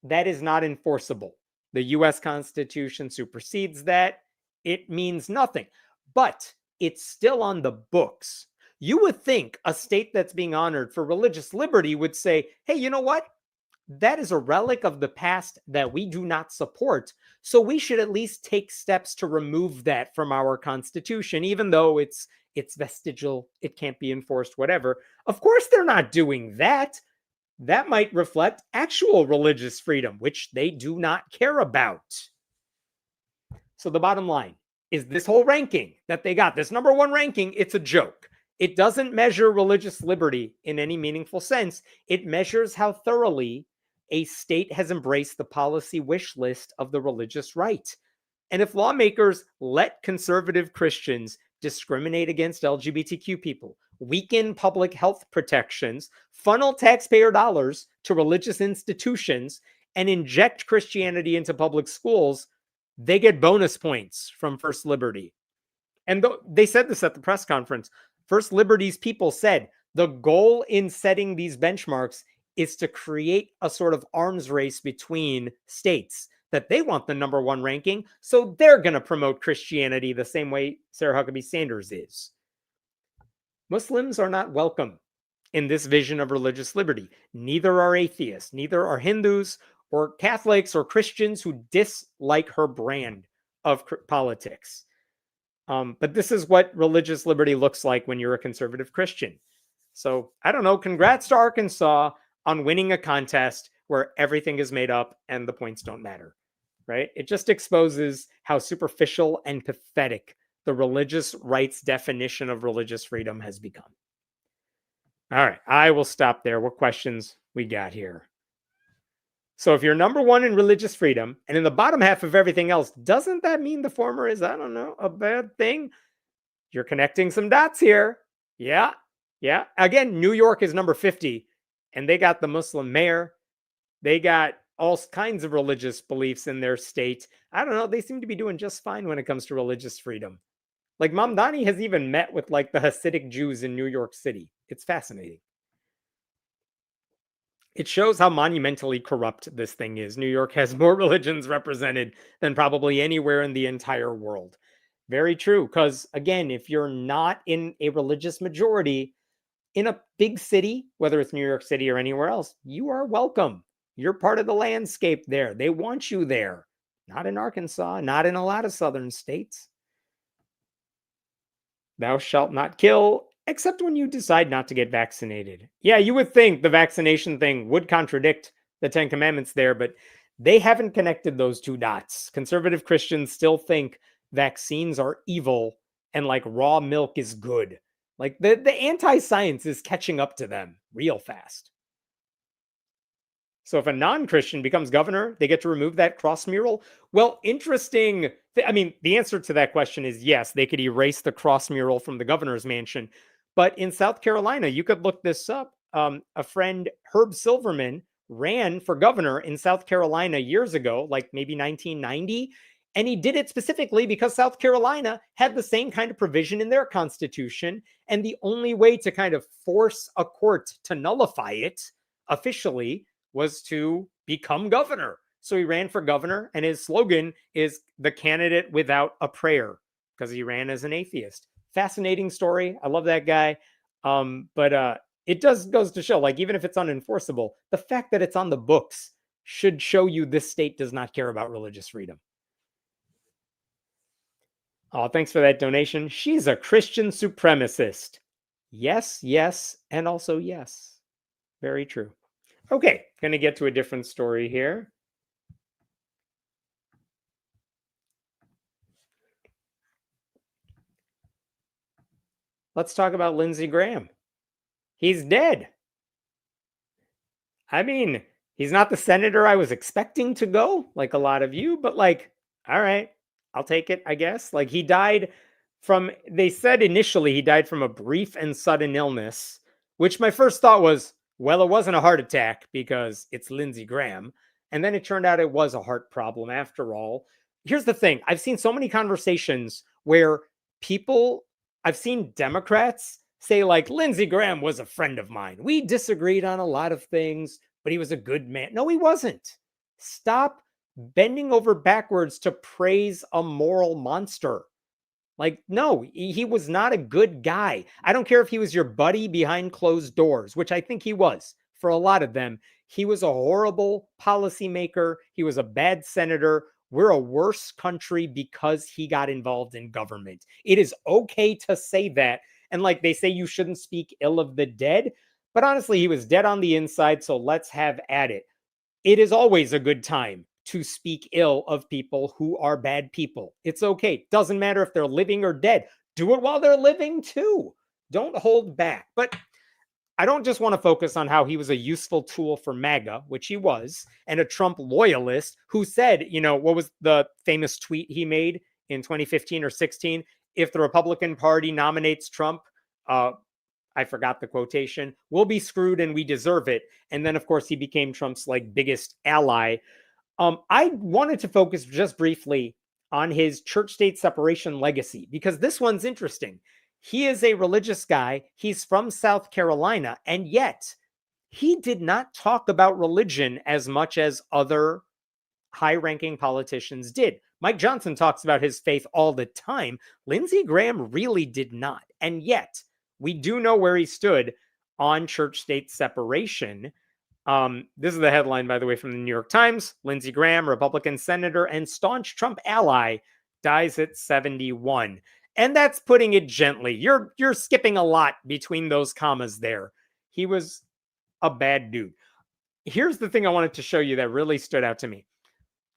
that is not enforceable. The U.S. Constitution supersedes that. It means nothing. But it's still on the books. You would think a state that's being honored for religious liberty would say, hey, you know what? That is a relic of the past that we do not support. So we should at least take steps to remove that from our Constitution, even though it's vestigial, it can't be enforced, whatever. Of course, they're not doing that. That might reflect actual religious freedom, which they do not care about. So the bottom line is this whole ranking that they got, this number one ranking, it's a joke. It doesn't measure religious liberty in any meaningful sense. It measures how thoroughly a state has embraced the policy wish list of the religious right. And if lawmakers let conservative Christians discriminate against LGBTQ people, weaken public health protections, funnel taxpayer dollars to religious institutions, and inject Christianity into public schools, they get bonus points from First Liberty. And they said this at the press conference. First Liberty's people said the goal in setting these benchmarks is to create a sort of arms race between states, that they want the number one ranking, so they're going to promote Christianity the same way Sarah Huckabee Sanders is. Muslims are not welcome in this vision of religious liberty. Neither are atheists, neither are Hindus or Catholics or Christians who dislike her brand of politics. But this is what religious liberty looks like when you're a conservative Christian. So I don't know, congrats to Arkansas on winning a contest where everything is made up and the points don't matter, right? It just exposes how superficial and pathetic the religious rights definition of religious freedom has become. All right, I will stop there. What questions we got here? So if you're number one in religious freedom and in the bottom half of everything else, doesn't that mean the former is, I don't know, a bad thing? You're connecting some dots here. Yeah. Again, New York is number 50, and they got the Muslim mayor. They got all kinds of religious beliefs in their state. I don't know. They seem to be doing just fine when it comes to religious freedom. Like Mamdani has even met with like the Hasidic Jews in New York City. It's fascinating. It shows how monumentally corrupt this thing is. New York has more religions represented than probably anywhere in the entire world. Very true. Because again, if you're not in a religious majority in a big city, whether it's New York City or anywhere else, you are welcome. You're part of the landscape there. They want you there. Not in Arkansas, not in a lot of southern states. Thou shalt not kill, except when you decide not to get vaccinated. Yeah, you would think the vaccination thing would contradict the Ten Commandments there, but they haven't connected those two dots. Conservative Christians still think vaccines are evil and like raw milk is good. Like the anti-science is catching up to them real fast. So if a non-Christian becomes governor, they get to remove that cross mural. Well, interesting. I mean, the answer to that question is yes, they could erase the cross mural from the governor's mansion. But in South Carolina, you could look this up. A friend, Herb Silverman, ran for governor in South Carolina years ago, like maybe 1990. And he did it specifically because South Carolina had the same kind of provision in their constitution. And the only way to kind of force a court to nullify it officially was to become governor. So he ran for governor, and his slogan is the candidate without a prayer, because he ran as an atheist. Fascinating story. I love that guy. But it goes to show, like, even if it's unenforceable, the fact that it's on the books should show you this state does not care about religious freedom. Oh, thanks for that donation. She's a Christian supremacist. Yes, and also yes. Very true. Okay, going to get to a different story here. Let's talk about Lindsey Graham. He's dead. I mean, he's not the senator I was expecting to go, like a lot of you, but like, all right, I'll take it, I guess. Like he died from, they said initially he died from a brief and sudden illness, which my first thought was, well, it wasn't a heart attack because it's Lindsey Graham. And then it turned out it was a heart problem after all. Here's the thing. I've seen so many conversations where I've seen Democrats say like, Lindsey Graham was a friend of mine. We disagreed on a lot of things, but he was a good man. No, he wasn't. Stop bending over backwards to praise a moral monster. Like, no, he was not a good guy. I don't care if he was your buddy behind closed doors, which I think he was for a lot of them. He was a horrible policymaker. He was a bad senator. We're a worse country because he got involved in government. It is okay to say that. And like they say, you shouldn't speak ill of the dead. But honestly, he was dead on the inside. So let's have at it. It is always a good time to speak ill of people who are bad people. It's okay. Doesn't matter if they're living or dead. Do it while they're living too. Don't hold back. But I don't just want to focus on how he was a useful tool for MAGA, which he was, and a Trump loyalist who said, what was the famous tweet he made in 2015 or 16? If the Republican Party nominates Trump, I forgot the quotation, we'll be screwed and we deserve it. And then, of course, he became Trump's biggest ally. I wanted to focus just briefly on his church-state separation legacy, because this one's interesting. He is a religious guy. He's from South Carolina, and yet he did not talk about religion as much as other high-ranking politicians did. Mike Johnson talks about his faith all the time. Lindsey Graham really did not. And yet, we do know where he stood on church-state separation. This is the headline, by the way, from the New York Times. Lindsey Graham, Republican senator and staunch Trump ally, dies at 71. And that's putting it gently. You're skipping a lot between those commas there. He was a bad dude. Here's the thing I wanted to show you that really stood out to me.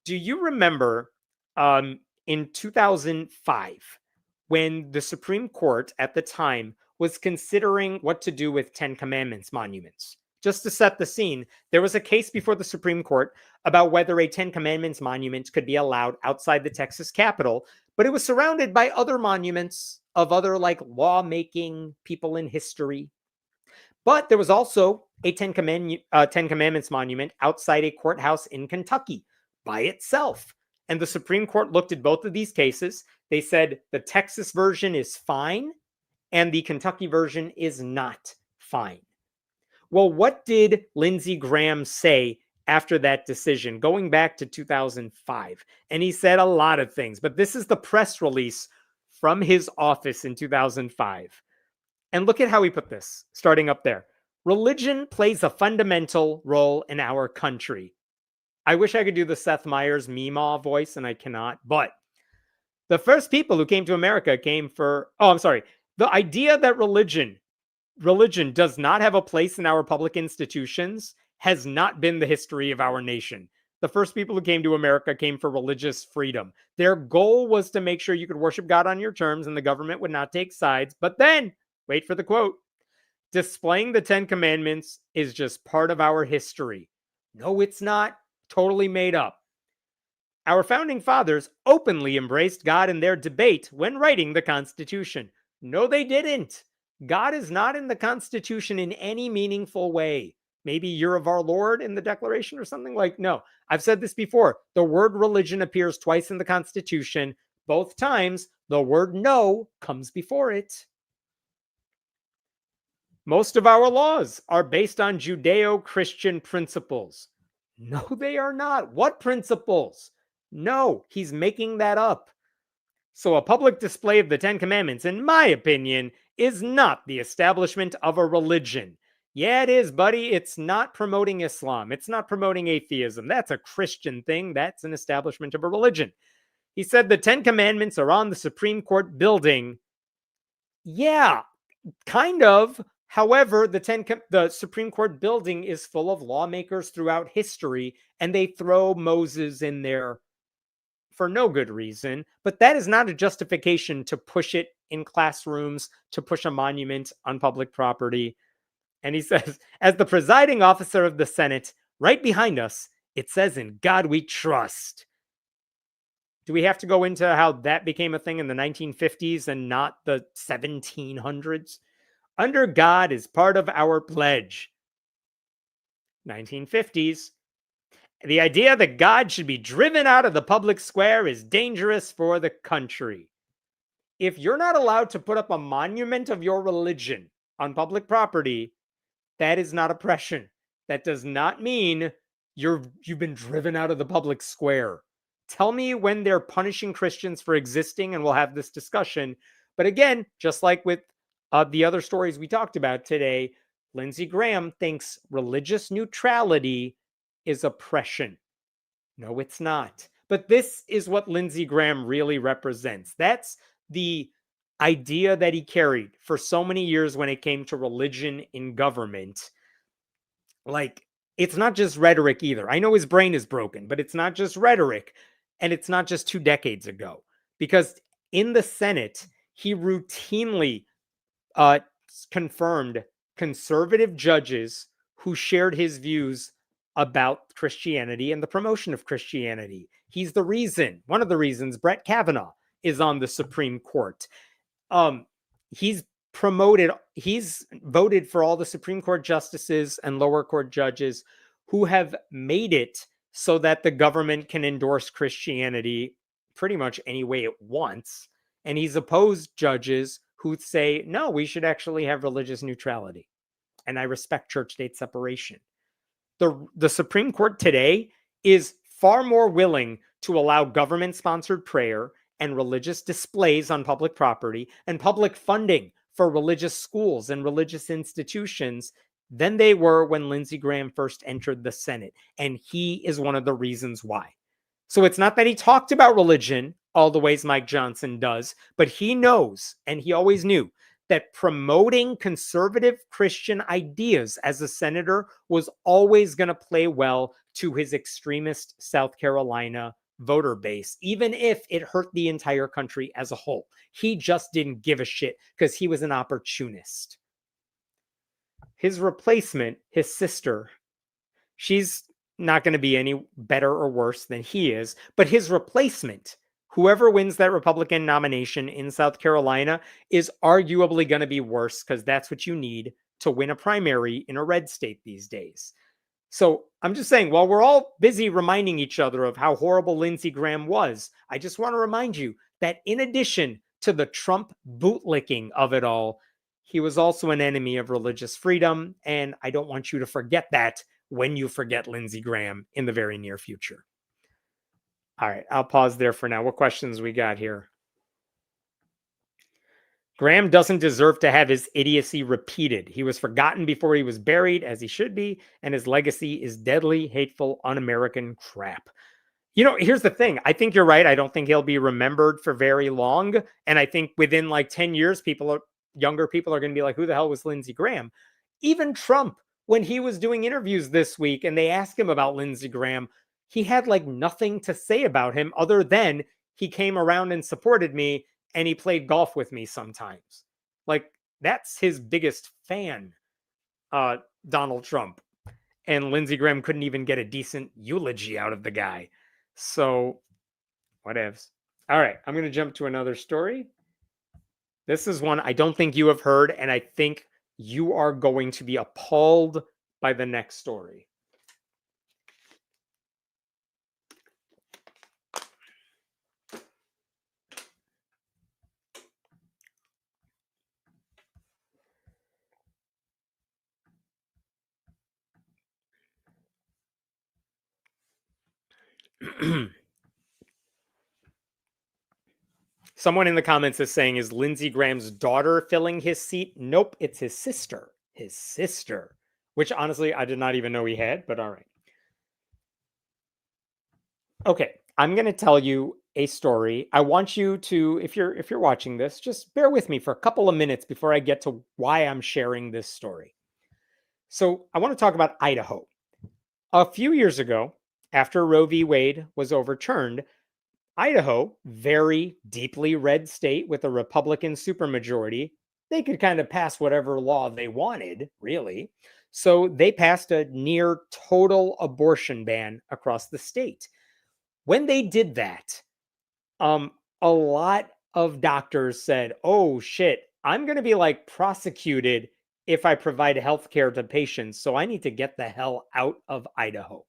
Do you remember in 2005 when the Supreme Court at the time was considering what to do with Ten Commandments monuments? Just to set the scene, there was a case before the Supreme Court about whether a Ten Commandments monument could be allowed outside the Texas Capitol, but it was surrounded by other monuments of other lawmaking people in history. But there was also a Ten Commandments monument outside a courthouse in Kentucky by itself. And the Supreme Court looked at both of these cases. They said the Texas version is fine and the Kentucky version is not fine. Well, what did Lindsey Graham say after that decision, going back to 2005? And he said a lot of things, but this is the press release from his office in 2005. And look at how he put this, starting up there. Religion plays a fundamental role in our country. I wish I could do the Seth Meyers Meemaw voice, and I cannot, but the first people who came to America came for, the idea that religion does not have a place in our public institutions has not been the history of our nation. The first people who came to America came for religious freedom. Their goal was to make sure you could worship God on your terms and the government would not take sides. But then, wait for the quote, displaying the Ten Commandments is just part of our history. No, it's not. Totally made up. Our founding fathers openly embraced God in their debate when writing the Constitution. No, they didn't. God is not in the Constitution in any meaningful way. Maybe year of our Lord in the Declaration or something no. I've said this before. The word religion appears twice in the Constitution. Both times, the word no comes before it. Most of our laws are based on Judeo-Christian principles. No, they are not. What principles? No, he's making that up. So a public display of the Ten Commandments, in my opinion, is not the establishment of a religion. Yeah, it is, buddy. It's not promoting Islam. It's not promoting atheism. That's a Christian thing. That's an establishment of a religion. He said the Ten Commandments are on the Supreme Court building. Yeah, kind of. However, the Supreme Court building is full of lawmakers throughout history, and they throw Moses in there for no good reason. But that is not a justification to push it in classrooms, to push a monument on public property. And he says, as the presiding officer of the Senate, right behind us, it says, "In God we trust." Do we have to go into how that became a thing in the 1950s and not the 1700s? Under God is part of our pledge. 1950s. The idea that God should be driven out of the public square is dangerous for the country. If you're not allowed to put up a monument of your religion on public property, that is not oppression. That does not mean you've been driven out of the public square. Tell me when they're punishing Christians for existing, and we'll have this discussion. But again, just like with the other stories we talked about today, Lindsey Graham thinks religious neutrality is oppression. No, it's not. But this is what Lindsey Graham really represents. That's the idea that he carried for so many years when it came to religion in government. Like, it's not just rhetoric either. I know his brain is broken, but it's not just rhetoric. And it's not just 2 decades ago. Because in the Senate, he routinely confirmed conservative judges who shared his views about Christianity and the promotion of Christianity. He's the reason, one of the reasons Brett Kavanaugh is on the Supreme Court. He's voted for all the Supreme Court justices and lower court judges who have made it so that the government can endorse Christianity pretty much any way it wants. And he's opposed judges who say, no, we should actually have religious neutrality. And I respect church-state separation. The Supreme Court today is far more willing to allow government-sponsored prayer and religious displays on public property and public funding for religious schools and religious institutions than they were when Lindsey Graham first entered the Senate. And he is one of the reasons why. So it's not that he talked about religion all the ways Mike Johnson does, but he knows, and he always knew, that promoting conservative Christian ideas as a senator was always going to play well to his extremist South Carolina voter base, even if it hurt the entire country as a whole. He just didn't give a shit because he was an opportunist. His replacement, his sister, she's not going to be any better or worse than he is, but his replacement, whoever wins that Republican nomination in South Carolina, is arguably going to be worse because that's what you need to win a primary in a red state these days. So I'm just saying, while we're all busy reminding each other of how horrible Lindsey Graham was, I just want to remind you that in addition to the Trump bootlicking of it all, he was also an enemy of religious freedom. And I don't want you to forget that when you forget Lindsey Graham in the very near future. All right, I'll pause there for now. What questions we got here? Graham doesn't deserve to have his idiocy repeated. He was forgotten before he was buried, as he should be, and his legacy is deadly, hateful, un-American crap. You know, here's the thing. I think you're right. I don't think he'll be remembered for very long. And I think within like 10 years, younger people are going to be like, who the hell was Lindsey Graham? Even Trump, when he was doing interviews this week and they asked him about Lindsey Graham, he had like nothing to say about him other than he came around and supported me and he played golf with me sometimes. Like, that's his biggest fan, Donald Trump. And Lindsey Graham couldn't even get a decent eulogy out of the guy. So, whatevs. All right, I'm going to jump to another story. This is one I don't think you have heard, and I think you are going to be appalled by the next story. Someone in the comments is saying, is Lindsey Graham's daughter filling his seat? Nope, it's his sister. His sister. Which honestly, I did not even know he had, but all right. Okay, I'm going to tell you a story. I want you to, if you're watching this, just bear with me for a couple of minutes before I get to why I'm sharing this story. So I want to talk about Idaho. A few years ago, after Roe v. Wade was overturned, Idaho, very deeply red state with a Republican supermajority, they could kind of pass whatever law they wanted, really. So they passed a near total abortion ban across the state. When they did that, a lot of doctors said, oh shit, I'm going to be like prosecuted if I provide health care to patients, so I need to get the hell out of Idaho.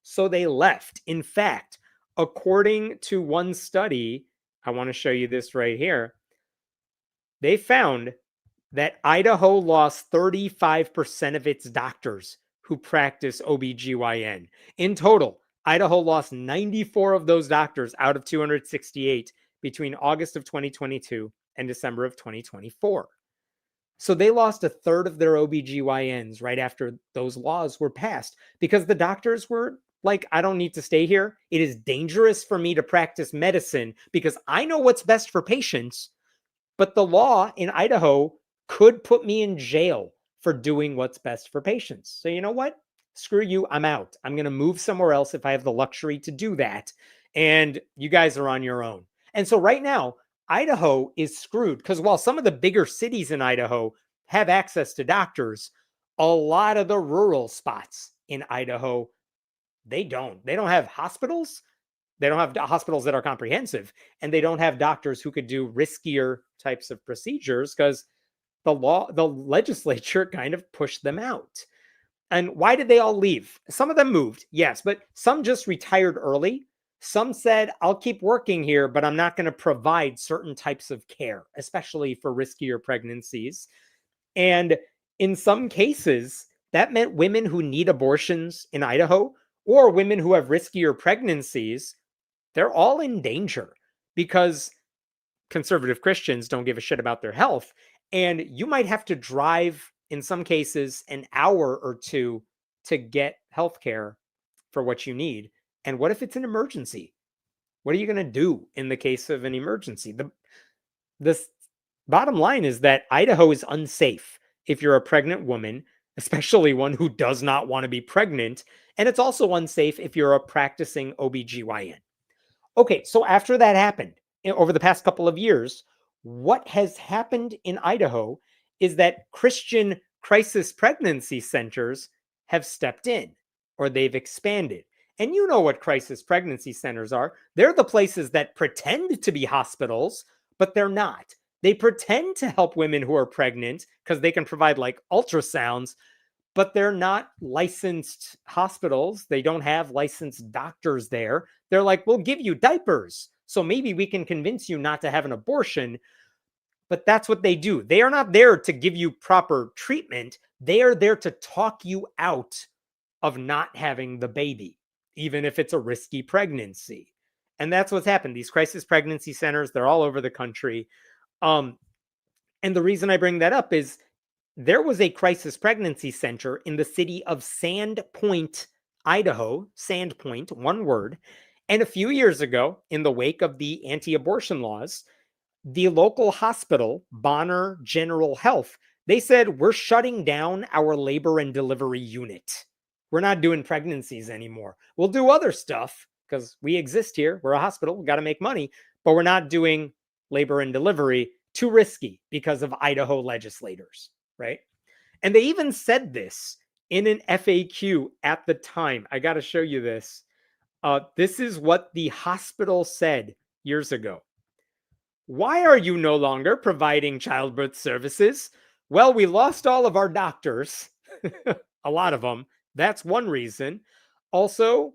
So they left. In fact, according to one study, I want to show you this right here, they found that Idaho lost 35% of its doctors who practice OBGYN. In total, Idaho lost 94 of those doctors out of 268 between August of 2022 and December of 2024. So they lost a third of their OBGYNs right after those laws were passed because the doctors were like, I don't need to stay here. It is dangerous for me to practice medicine because I know what's best for patients, but the law in Idaho could put me in jail for doing what's best for patients. So you know what? Screw you. I'm out. I'm going to move somewhere else if I have the luxury to do that. And you guys are on your own. And so right now, Idaho is screwed because while some of the bigger cities in Idaho have access to doctors, a lot of the rural spots in Idaho, they don't. They don't have hospitals. They don't have hospitals that are comprehensive, and they don't have doctors who could do riskier types of procedures because the legislature kind of pushed them out. And why did they all leave? Some of them moved, yes, but some just retired early. Some said, I'll keep working here, but I'm not going to provide certain types of care, especially for riskier pregnancies. And in some cases, that meant women who need abortions in Idaho or women who have riskier pregnancies, they're all in danger because conservative Christians don't give a shit about their health. And you might have to drive, in some cases, an hour or two to get health care for what you need. And what if it's an emergency? What are you going to do in the case of an emergency? The bottom line is that Idaho is unsafe if you're a pregnant woman, especially one who does not want to be pregnant. And it's also unsafe if you're a practicing OBGYN. Okay, so after that happened, over the past couple of years, what has happened in Idaho is that Christian crisis pregnancy centers have stepped in or they've expanded. And you know what crisis pregnancy centers are. They're the places that pretend to be hospitals, but they're not. They pretend to help women who are pregnant because they can provide like ultrasounds, but they're not licensed hospitals. They don't have licensed doctors there. They're like, we'll give you diapers. So maybe we can convince you not to have an abortion. But that's what they do. They are not there to give you proper treatment. They are there to talk you out of not having the baby, even if it's a risky pregnancy. And that's what's happened. These crisis pregnancy centers, they're all over the country. And the reason I bring that up is there was a crisis pregnancy center in the city of Sandpoint, Idaho, Sandpoint, one word. And a few years ago, in the wake of the anti-abortion laws, the local hospital, Bonner General Health, they said, we're shutting down our labor and delivery unit. We're not doing pregnancies anymore. We'll do other stuff because we exist here. We're a hospital. We got to make money, but we're not doing labor and delivery. Too risky because of Idaho legislators, right? And they even said this in an FAQ at the time. I got to show you this. This is what the hospital said years ago. Why are you no longer providing childbirth services? Well, we lost all of our doctors, a lot of them. That's one reason. Also,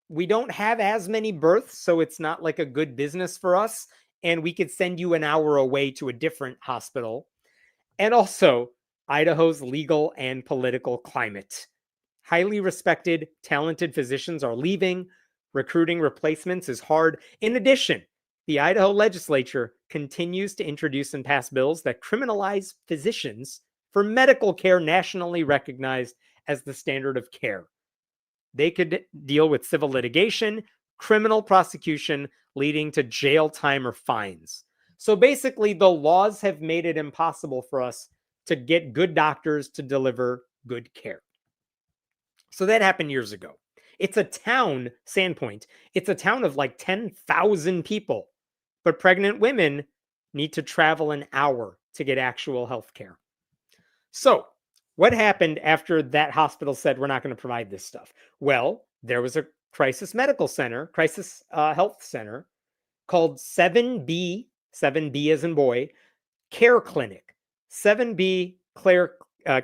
we don't have as many births, so it's not like a good business for us. And we could send you an hour away to a different hospital. And also, Idaho's legal and political climate. Highly respected, talented physicians are leaving. Recruiting replacements is hard. In addition, the Idaho legislature continues to introduce and pass bills that criminalize physicians for medical care nationally recognized as the standard of care. They could deal with civil litigation, criminal prosecution, leading to jail time or fines. So basically, the laws have made it impossible for us to get good doctors to deliver good care. So that happened years ago. It's a town, Sandpoint. It's a town of like 10,000 people, but pregnant women need to travel an hour to get actual health care. So what happened after that hospital said, we're not going to provide this stuff? Well, there was a crisis medical center, crisis health center called 7B, 7B as in boy, Care Clinic. 7B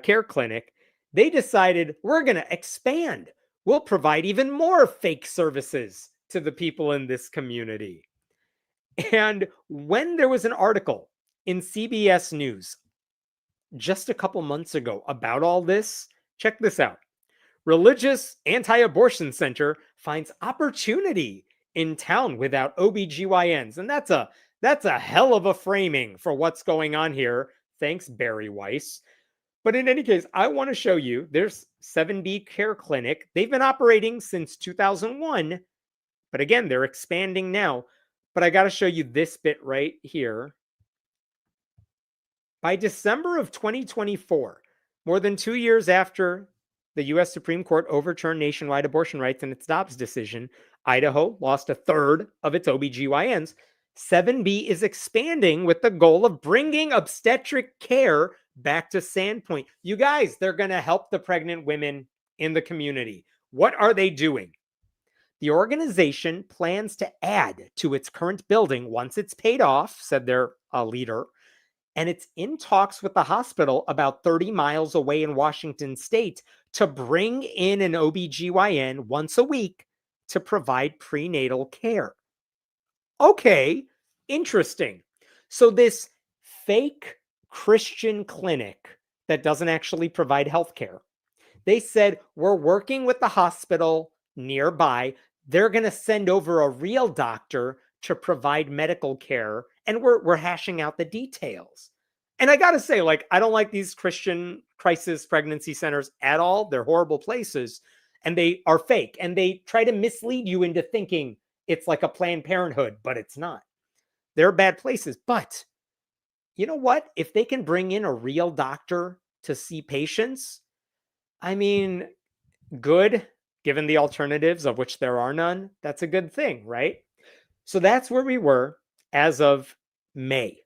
Care Clinic. They decided we're going to expand. We'll provide even more fake services to the people in this community. And when there was an article in CBS News just a couple months ago about all this, check this out. Religious anti-abortion center finds opportunity in town without OBGYNs. And that's a hell of a framing for what's going on here. Thanks, Barry Weiss. But in any case, I want to show you there's 7B Care Clinic. They've been operating since 2001, but again, they're expanding now. But I got to show you this bit right here. By December of 2024, more than 2 years after the U.S. Supreme Court overturned nationwide abortion rights in its Dobbs decision, Idaho lost a third of its OBGYNs. 7B is expanding with the goal of bringing obstetric care back to Sandpoint. You guys, they're going to help the pregnant women in the community. What are they doing? The organization plans to add to its current building once it's paid off, said their leader. And it's in talks with the hospital about 30 miles away in Washington state to bring in an OBGYN once a week to provide prenatal care. Okay, interesting. So this fake Christian clinic that doesn't actually provide health care, they said, we're working with the hospital nearby. They're going to send over a real doctor to provide medical care, and we're hashing out the details. And I got to say, like, I don't like these Christian crisis pregnancy centers at all. They're horrible places, and they are fake, and they try to mislead you into thinking it's like a Planned Parenthood, but it's not. They're bad places. But you know what? If they can bring in a real doctor to see patients, I mean, good, given the alternatives of which there are none, that's a good thing, right? So that's where we were as of May.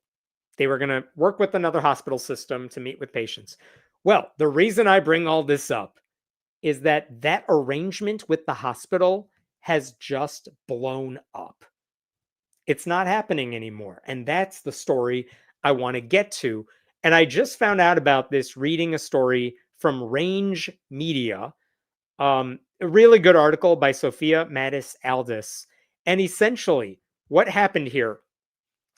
They were going to work with another hospital system to meet with patients. Well, the reason I bring all this up is that that arrangement with the hospital has just blown up. It's not happening anymore. And that's the story I want to get to. And I just found out about this reading a story from Range Media, a really good article by Sophia Mattis Aldis. And essentially, what happened here,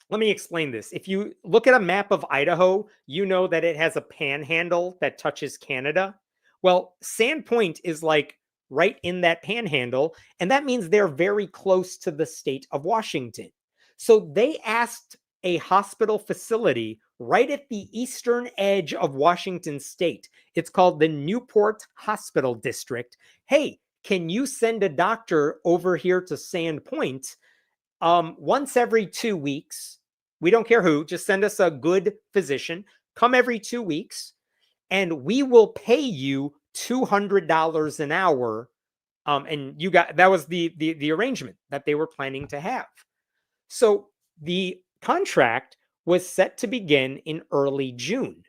let me explain this. If you look at a map of Idaho, you know that it has a panhandle that touches Canada. Well, Sandpoint is like right in that panhandle, and that means they're very close to the state of Washington. So they asked a hospital facility right at the eastern edge of Washington state. It's called the Newport Hospital District. Hey, can you send a doctor over here to Sandpoint once every 2 weeks? We don't care who, just send us a good physician. Come every 2 weeks, and we will pay you $200 an hour. And you got that was the arrangement that they were planning to have. So the contract was set to begin in early June,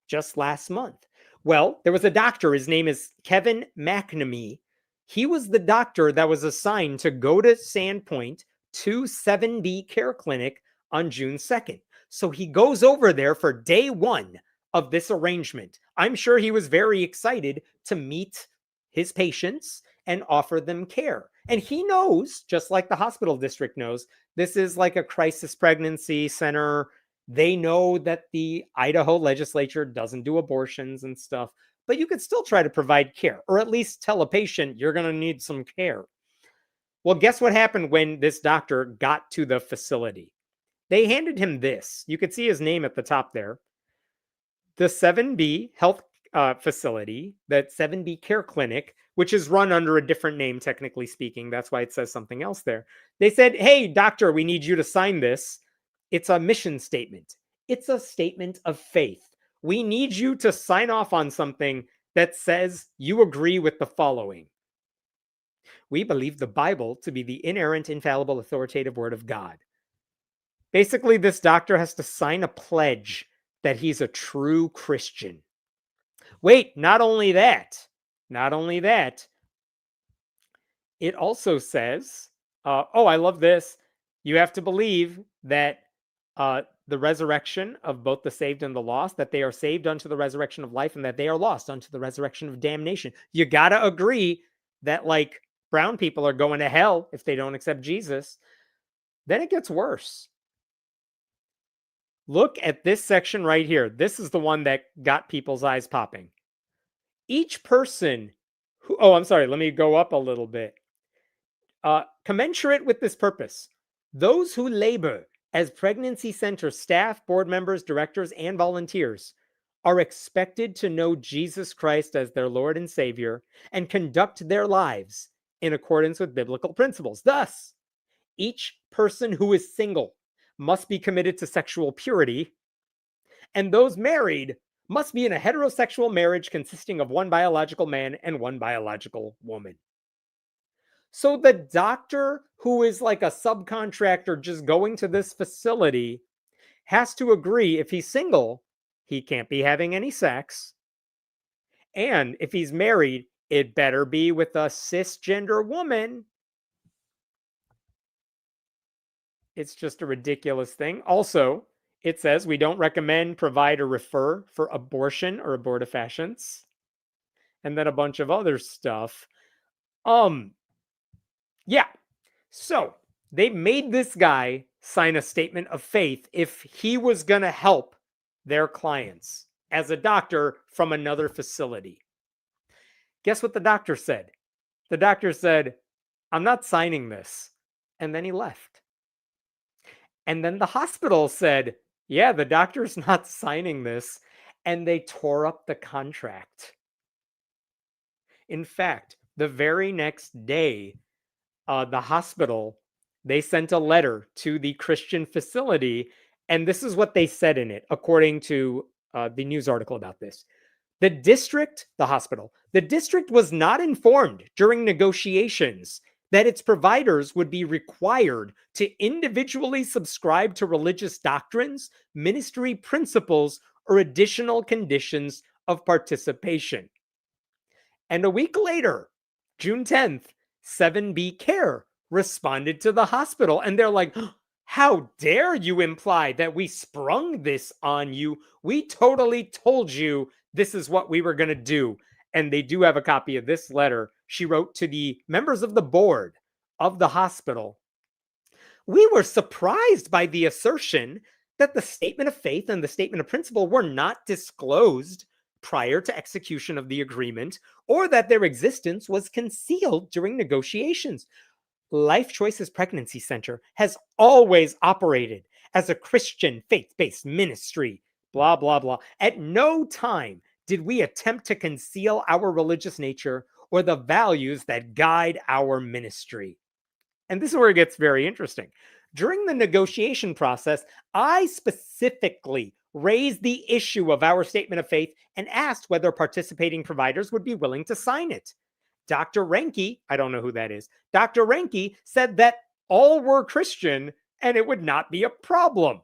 just last month. Well, there was a doctor. His name is Kevin McNamee. He was the doctor that was assigned to go to Sandpoint to 7B Care Clinic on June 2nd. So he goes over there for day one of this arrangement. I'm sure he was very excited to meet his patients and offer them care. And he knows, just like the hospital district knows, this is like a crisis pregnancy center. They know that the Idaho legislature doesn't do abortions and stuff, but you could still try to provide care, or at least tell a patient you're going to need some care. Well, guess what happened when this doctor got to the facility? They handed him this. You could see his name at the top there. The 7B Health facility, that 7B Care Clinic, which is run under a different name, technically speaking. That's why it says something else there. They said, hey, doctor, we need you to sign this. It's a mission statement. It's a statement of faith. We need you to sign off on something that says you agree with the following. We believe the Bible to be the inerrant, infallible, authoritative word of God. Basically, this doctor has to sign a pledge that he's a true Christian. Wait, not only that, it also says, I love this. You have to believe that the resurrection of both the saved and the lost, that they are saved unto the resurrection of life and that they are lost unto the resurrection of damnation. You got to agree that like brown people are going to hell if they don't accept Jesus. Then it gets worse. Look at this section right here. This is the one that got people's eyes popping. Each person Oh, I'm sorry. Let me go up a little bit. Commensurate with this purpose, those who labor as pregnancy center staff, board members, directors, and volunteers are expected to know Jesus Christ as their Lord and Savior and conduct their lives in accordance with biblical principles. Thus, each person who is single must be committed to sexual purity, and those married must be in a heterosexual marriage consisting of one biological man and one biological woman. So the doctor who is like a subcontractor just going to this facility has to agree if he's single, he can't be having any sex. And if he's married, it better be with a cisgender woman. It's just a ridiculous thing. Also, it says we don't recommend, provide, or refer for abortion or abortifacients. And then a bunch of other stuff. Yeah. So they made this guy sign a statement of faith if he was going to help their clients as a doctor from another facility. Guess what the doctor said? The doctor said, I'm not signing this. And then he left. And then the hospital said, yeah, the doctor's not signing this. And they tore up the contract. In fact, the very next day, the hospital, they sent a letter to the Christian facility, and this is what they said in it, according to the news article about this. The district was not informed during negotiations that its providers would be required to individually subscribe to religious doctrines, ministry principles, or additional conditions of participation. And a week later, June 10th, 7B Care responded to the hospital, and they're like, how dare you imply that we sprung this on you? We totally told you this is what we were going to do. And they do have a copy of this letter she wrote to the members of the board of the hospital. We were surprised by the assertion that the statement of faith and the statement of principle were not disclosed prior to execution of the agreement, or that their existence was concealed during negotiations. Life Choices Pregnancy Center has always operated as a Christian faith-based ministry, blah, blah, blah. At no time did we attempt to conceal our religious nature or the values that guide our ministry. And this is where it gets very interesting. During the negotiation process, I specifically raised the issue of our statement of faith and asked whether participating providers would be willing to sign it. Dr. Renke, I don't know who that is, Dr. Renke said that all were Christian and it would not be a problem.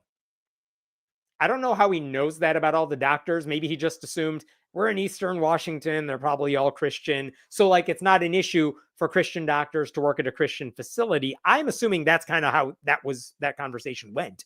I don't know how he knows that about all the doctors. Maybe he just assumed we're in Eastern Washington, they're probably all Christian. So like it's not an issue for Christian doctors to work at a Christian facility. I'm assuming that's kind of how that conversation went.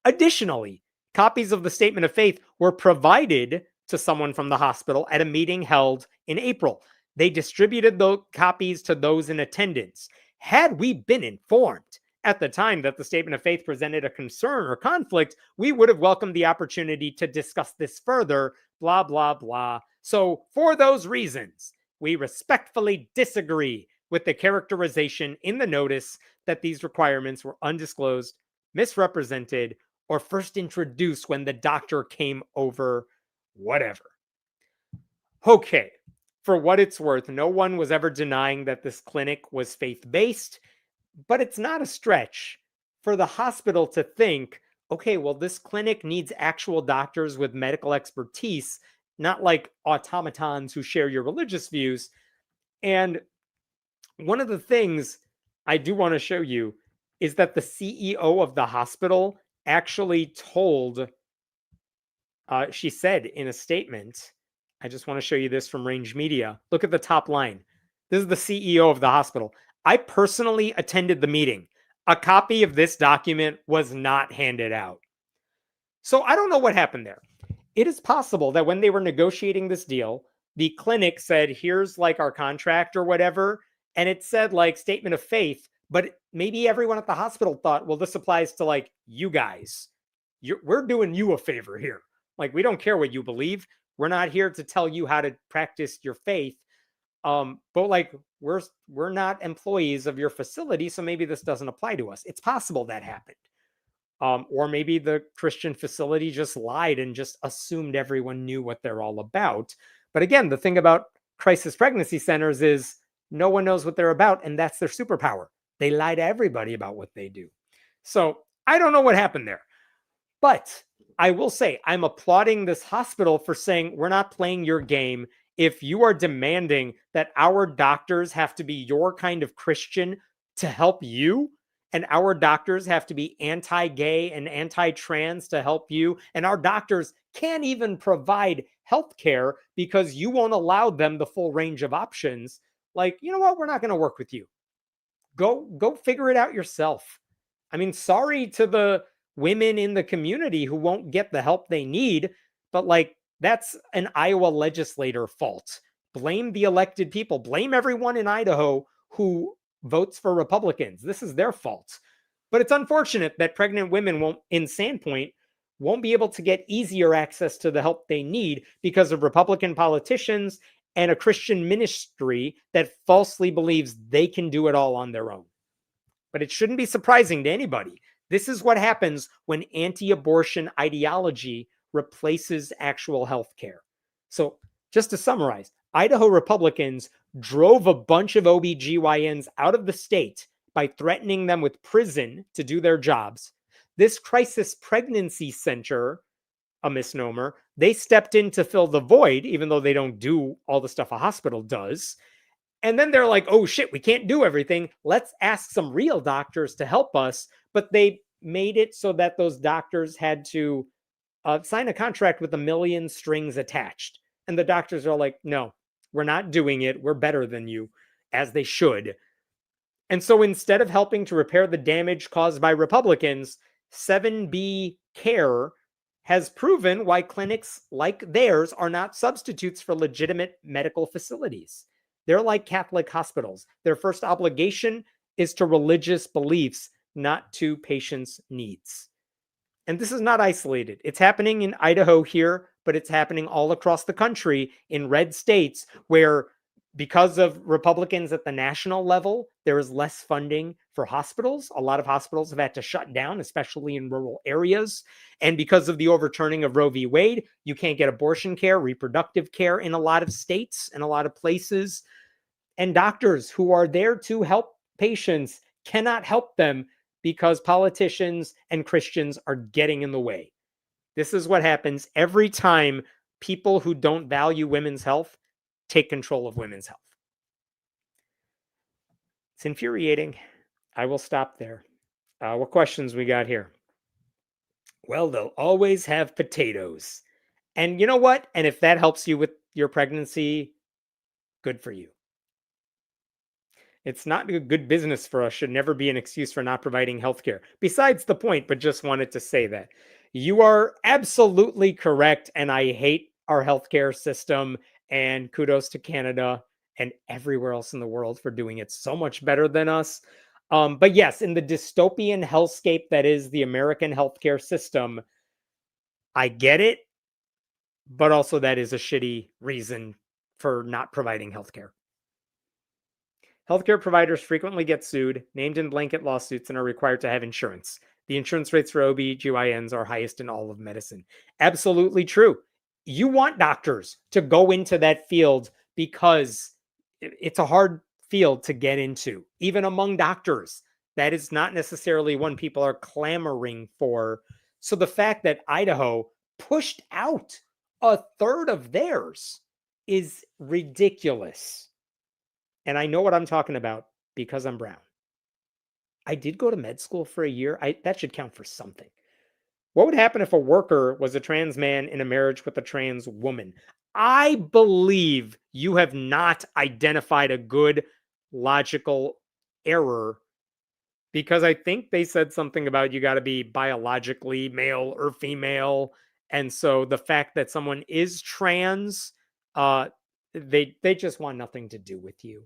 Additionally, copies of the statement of faith were provided to someone from the hospital at a meeting held in April. They distributed the copies to those in attendance. Had we been informed at the time that the statement of faith presented a concern or conflict, we would have welcomed the opportunity to discuss this further, blah, blah, blah. So for those reasons, we respectfully disagree with the characterization in the notice that these requirements were undisclosed, misrepresented, or first introduced when the doctor came over, whatever. Okay, for what it's worth, no one was ever denying that this clinic was faith-based, but it's not a stretch for the hospital to think, okay, well, this clinic needs actual doctors with medical expertise, not like automatons who share your religious views. And one of the things I do want to show you is that the CEO of the hospital actually told, she said in a statement, I just want to show you this from Range Media. Look at the top line. This is the CEO of the hospital. I personally attended the meeting. A copy of this document was not handed out. So I don't know what happened there. It is possible that when they were negotiating this deal, the clinic said, here's like our contract or whatever. And it said like statement of faith, but maybe everyone at the hospital thought, well, this applies to like you guys. We're doing you a favor here. Like, we don't care what you believe. We're not here to tell you how to practice your faith. But like we're not employees of your facility, so maybe this doesn't apply to us. It's possible that happened. Or maybe the Christian facility just lied and just assumed everyone knew what they're all about. But again, the thing about crisis pregnancy centers is no one knows what they're about, and that's their superpower. They lie to everybody about what they do. So I don't know what happened there. But I will say, I'm applauding this hospital for saying, we're not playing your game. If you are demanding that our doctors have to be your kind of Christian to help you, and our doctors have to be anti-gay and anti-trans to help you, and our doctors can't even provide health care because you won't allow them the full range of options, like, you know what, we're not going to work with you. Go figure it out yourself. I mean, sorry to the women in the community who won't get the help they need, but like that's an Iowa legislator fault. Blame the elected people. Blame everyone in Idaho who votes for Republicans. This is their fault. But it's unfortunate that pregnant women won't, in Sandpoint, won't be able to get easier access to the help they need because of Republican politicians and a Christian ministry that falsely believes they can do it all on their own. But it shouldn't be surprising to anybody. This is what happens when anti-abortion ideology replaces actual health care. So just to summarize, Idaho Republicans drove a bunch of OBGYNs out of the state by threatening them with prison to do their jobs. This crisis pregnancy center, a misnomer, they stepped in to fill the void, even though they don't do all the stuff a hospital does. And then they're like, oh shit, we can't do everything. Let's ask some real doctors to help us. But they made it so that those doctors had to sign a contract with a million strings attached. And the doctors are like, no, we're not doing it. We're better than you, as they should. And so instead of helping to repair the damage caused by Republicans, 7B Care has proven why clinics like theirs are not substitutes for legitimate medical facilities. They're like Catholic hospitals. Their first obligation is to religious beliefs, not to patients' needs. And this is not isolated. It's happening in Idaho here, but it's happening all across the country in red states where, because of Republicans at the national level, there is less funding for hospitals. A lot of hospitals have had to shut down, especially in rural areas. And because of the overturning of Roe v. Wade, you can't get abortion care, reproductive care in a lot of states and a lot of places. And doctors who are there to help patients cannot help them because politicians and Christians are getting in the way. This is what happens every time people who don't value women's health take control of women's health. It's infuriating. I will stop there. What questions we got here? Well, they'll always have potatoes. And you know what? And if that helps you with your pregnancy, good for you. It's not a good business for us, should never be an excuse for not providing healthcare. Besides the point, but just wanted to say that. You are absolutely correct, and I hate our healthcare system, and kudos to Canada and everywhere else in the world for doing it so much better than us. But yes, in the dystopian hellscape that is the American healthcare system, I get it, but also that is a shitty reason for not providing healthcare. Healthcare providers frequently get sued, named in blanket lawsuits, and are required to have insurance. The insurance rates for OB/GYNs are highest in all of medicine. Absolutely true. You want doctors to go into that field because it's a hard field to get into, even among doctors. That is not necessarily one people are clamoring for. So the fact that Idaho pushed out a third of theirs is ridiculous. And I know what I'm talking about because I'm brown. I did go to med school for a year. That should count for something. What would happen if a worker was a trans man in a marriage with a trans woman? I believe you have not identified a good logical error, because I think they said something about you got to be biologically male or female. And so the fact that someone is trans, they just want nothing to do with you.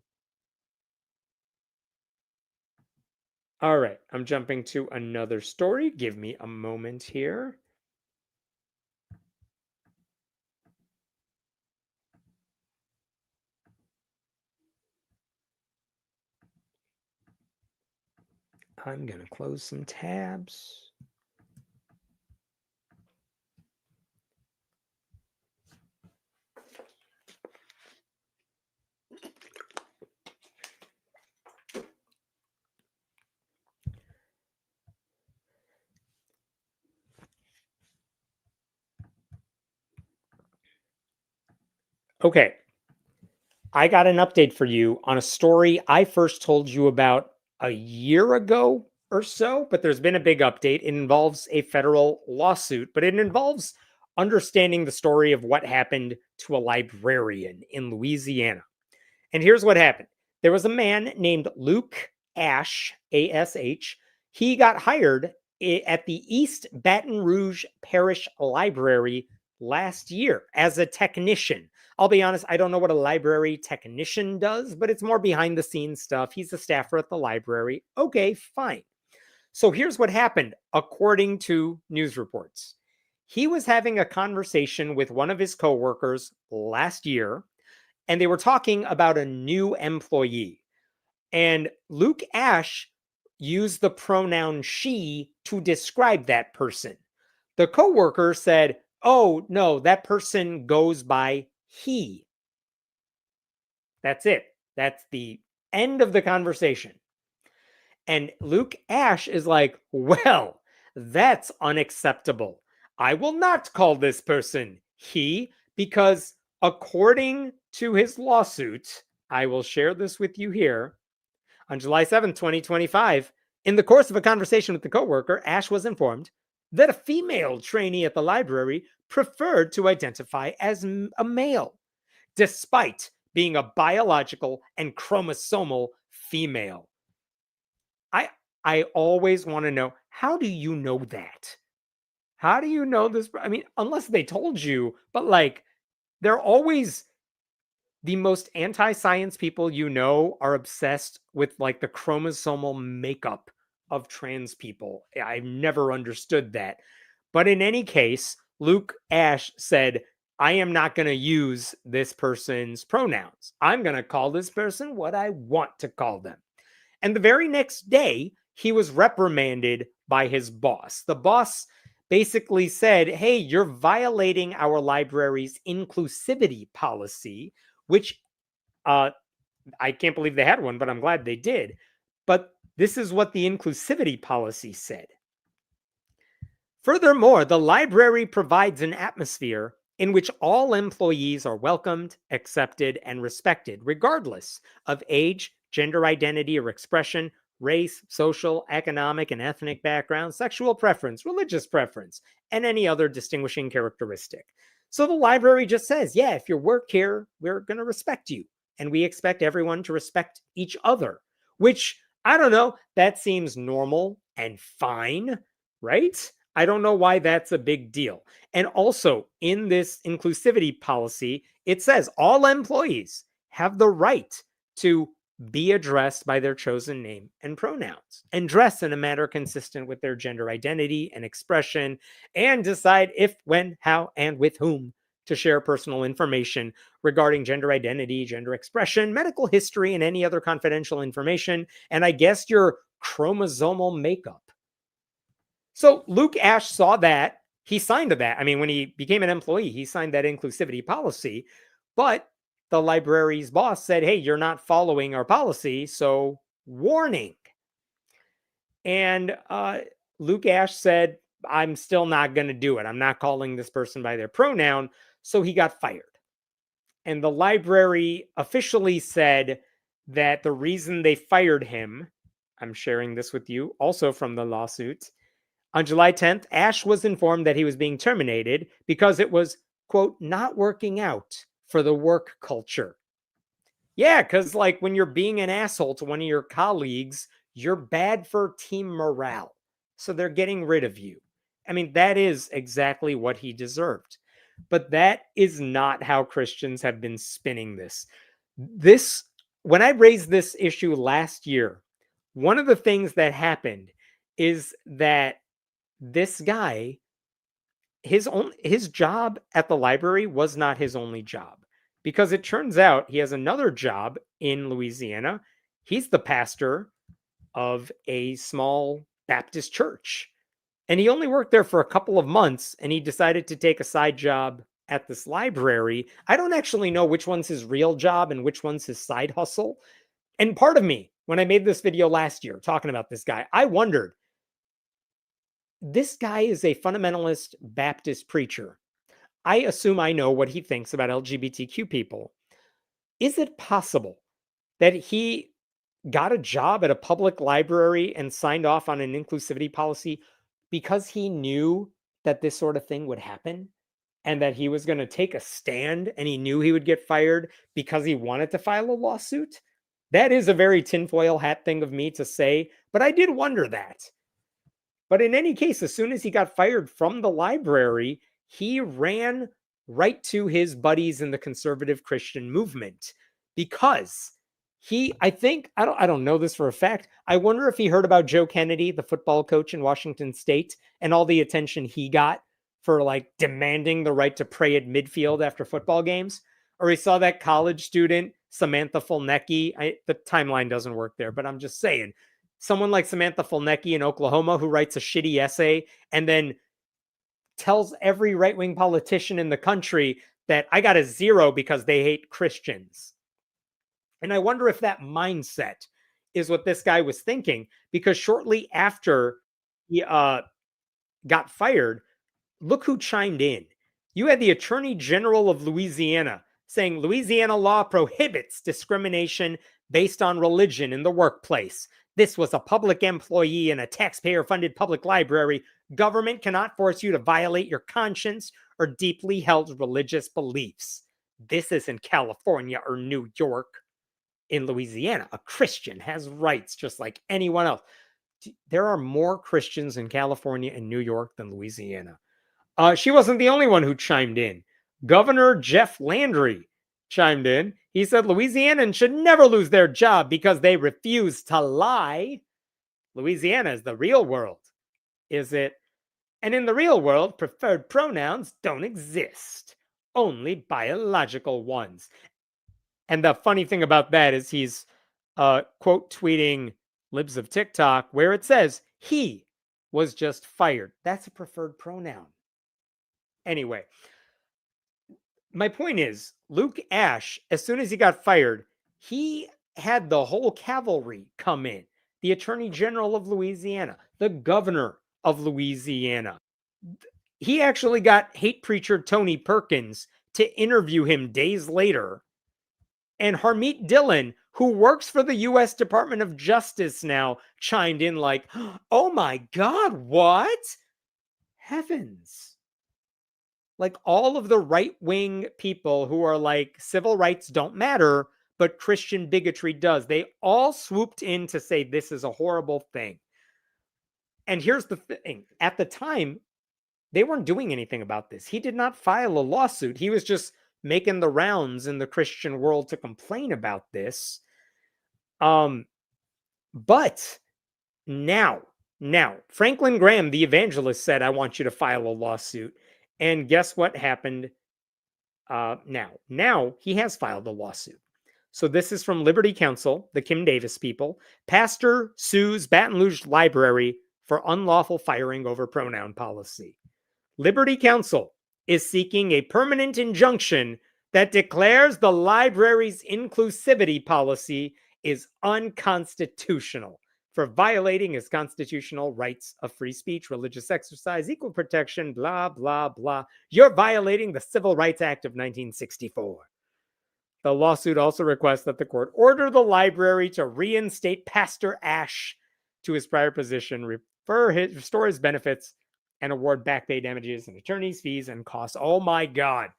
All right, I'm jumping to another story. Give me a moment here. I'm going to close some tabs. Okay. I got an update for you on a story I first told you about a year ago or so, but there's been a big update. It involves a federal lawsuit, but it involves understanding the story of what happened to a librarian in Louisiana. And here's what happened. There was a man named Luke Ash, ASH. He got hired at the East Baton Rouge Parish Library last year as a technician. I'll be honest, I don't know what a library technician does, but it's more behind the scenes stuff. He's a staffer at the library. Okay, fine. So here's what happened, according to news reports. He was having a conversation with one of his coworkers last year, and they were talking about a new employee. And Luke Ash used the pronoun she to describe that person. The coworker said, "Oh, no, that person goes by he." That's it. That's the end of the conversation. And Luke Ash is like, "Well, that's unacceptable. I will not call this person he because according to his lawsuit, I will share this with you here. On July 7th, 2025, in the course of a conversation with the coworker, Ash was informed that a female trainee at the library preferred to identify as a male, despite being a biological and chromosomal female. I always want to know, how do you know that? How do you know this? I mean, unless they told you, but like, they're always the most anti-science people you know are obsessed with like the chromosomal makeup of trans people. I've never understood that. But in any case, Luke Ash said, I am not going to use this person's pronouns. I'm going to call this person what I want to call them. And the very next day, he was reprimanded by his boss. The boss basically said, hey, you're violating our library's inclusivity policy, which I can't believe they had one, but I'm glad they did. But this is what the inclusivity policy said. Furthermore, the library provides an atmosphere in which all employees are welcomed, accepted, and respected, regardless of age, gender identity or expression, race, social, economic, and ethnic background, sexual preference, religious preference, and any other distinguishing characteristic. So the library just says, yeah, if you work here, we're going to respect you. And we expect everyone to respect each other, which, I don't know, that seems normal and fine, right? I don't know why that's a big deal. And also, in this inclusivity policy, it says all employees have the right to be addressed by their chosen name and pronouns, and dress in a manner consistent with their gender identity and expression, and decide if, when, how, and with whom to share personal information regarding gender identity, gender expression, medical history, and any other confidential information, and I guess your chromosomal makeup. So Luke Ash saw that. He signed to that. I mean, when he became an employee, he signed that inclusivity policy, but the library's boss said, hey, you're not following our policy, so warning. And Luke Ash said, I'm still not going to do it. I'm not calling this person by their pronoun. So he got fired. And the library officially said that the reason they fired him, I'm sharing this with you, also from the lawsuit. On July 10th, Ash was informed that he was being terminated because it was, quote, not working out for the work culture. Yeah, because like when you're being an asshole to one of your colleagues, you're bad for team morale. So they're getting rid of you. I mean, that is exactly what he deserved. But that is not how Christians have been spinning this. When I raised this issue last year, one of the things that happened is that this guy, his job at the library was not his only job, because it turns out he has another job in Louisiana. He's the pastor of a small Baptist church. And he only worked there for a couple of months, and he decided to take a side job at this library. I don't actually know which one's his real job and which one's his side hustle. And part of me, when I made this video last year talking about this guy, I wondered, this guy is a fundamentalist Baptist preacher. I assume I know what he thinks about LGBTQ people. Is it possible that he got a job at a public library and signed off on an inclusivity policy because he knew that this sort of thing would happen and that he was going to take a stand and he knew he would get fired because he wanted to file a lawsuit? That is a very tinfoil hat thing of me to say, but I did wonder that. But in any case, as soon as he got fired from the library, he ran right to his buddies in the conservative Christian movement because I don't know this for a fact. I wonder if he heard about Joe Kennedy, the football coach in Washington State, and all the attention he got for like demanding the right to pray at midfield after football games. Or he saw that college student, Samantha Fulnecki. The timeline doesn't work there, but I'm just saying, someone like Samantha Fulnecki in Oklahoma who writes a shitty essay and then tells every right-wing politician in the country that I got a 0 because they hate Christians. And I wonder if that mindset is what this guy was thinking, because shortly after he got fired, look who chimed in. You had the Attorney General of Louisiana saying Louisiana law prohibits discrimination based on religion in the workplace. This was a public employee in a taxpayer-funded public library. Government cannot force you to violate your conscience or deeply held religious beliefs. This isn't California or New York. In Louisiana, a Christian has rights just like anyone else. There are more Christians in California and New York than Louisiana. She wasn't the only one who chimed in. Governor Jeff Landry chimed in. He said Louisianans should never lose their job because they refuse to lie. Louisiana is the real world, is it? And in the real world, preferred pronouns don't exist, only biological ones. And the funny thing about that is he's quote tweeting libs of TikTok where it says he was just fired. That's a preferred pronoun. Anyway, my point is, Luke Ashe, as soon as he got fired, he had the whole cavalry come in. The Attorney General of Louisiana, the governor of Louisiana. He actually got hate preacher Tony Perkins to interview him days later. And Harmeet Dillon, who works for the U.S. Department of Justice now, chimed in like, oh my God, what? Heavens. Like all of the right-wing people who are like, civil rights don't matter, but Christian bigotry does. They all swooped in to say this is a horrible thing. And here's the thing. At the time, they weren't doing anything about this. He did not file a lawsuit. He was just making the rounds in the Christian world to complain about this. But now, Franklin Graham, the evangelist, said, I want you to file a lawsuit. And guess what happened now he has filed a lawsuit. So this is from Liberty Counsel, the Kim Davis people. Pastor sues Baton Rouge Library for unlawful firing over pronoun policy. Liberty Counsel is seeking a permanent injunction that declares the library's inclusivity policy is unconstitutional for violating its constitutional rights of free speech, religious exercise, equal protection, blah, blah, blah. You're violating the Civil Rights Act of 1964. The lawsuit also requests that the court order the library to reinstate Pastor Ashe to his prior position, restore his benefits, and award back pay damages and attorney's fees and costs. Oh my God.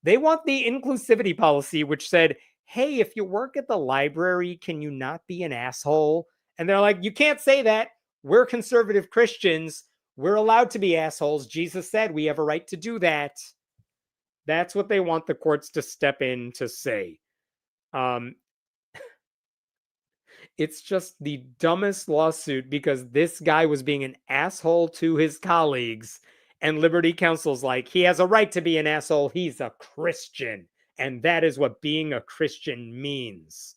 They want the inclusivity policy, which said, hey, if you work at the library, can you not be an asshole? And they're like, you can't say that. We're conservative Christians. We're allowed to be assholes. Jesus said we have a right to do that. That's what they want the courts to step in to say. It's just the dumbest lawsuit because this guy was being an asshole to his colleagues. And Liberty Counsel's like, he has a right to be an asshole. He's a Christian. And that is what being a Christian means.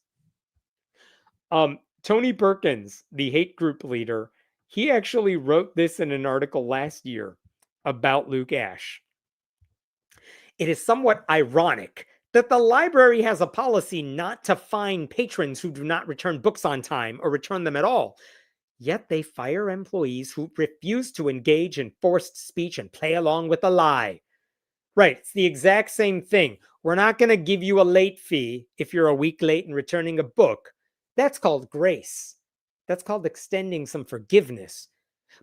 Tony Perkins, the hate group leader, he actually wrote this in an article last year about Luke Ashe. It is somewhat ironic that the library has a policy not to fine patrons who do not return books on time or return them at all. Yet they fire employees who refuse to engage in forced speech and play along with the lie. Right, it's the exact same thing. We're not going to give you a late fee if you're a week late in returning a book. That's called grace. That's called extending some forgiveness.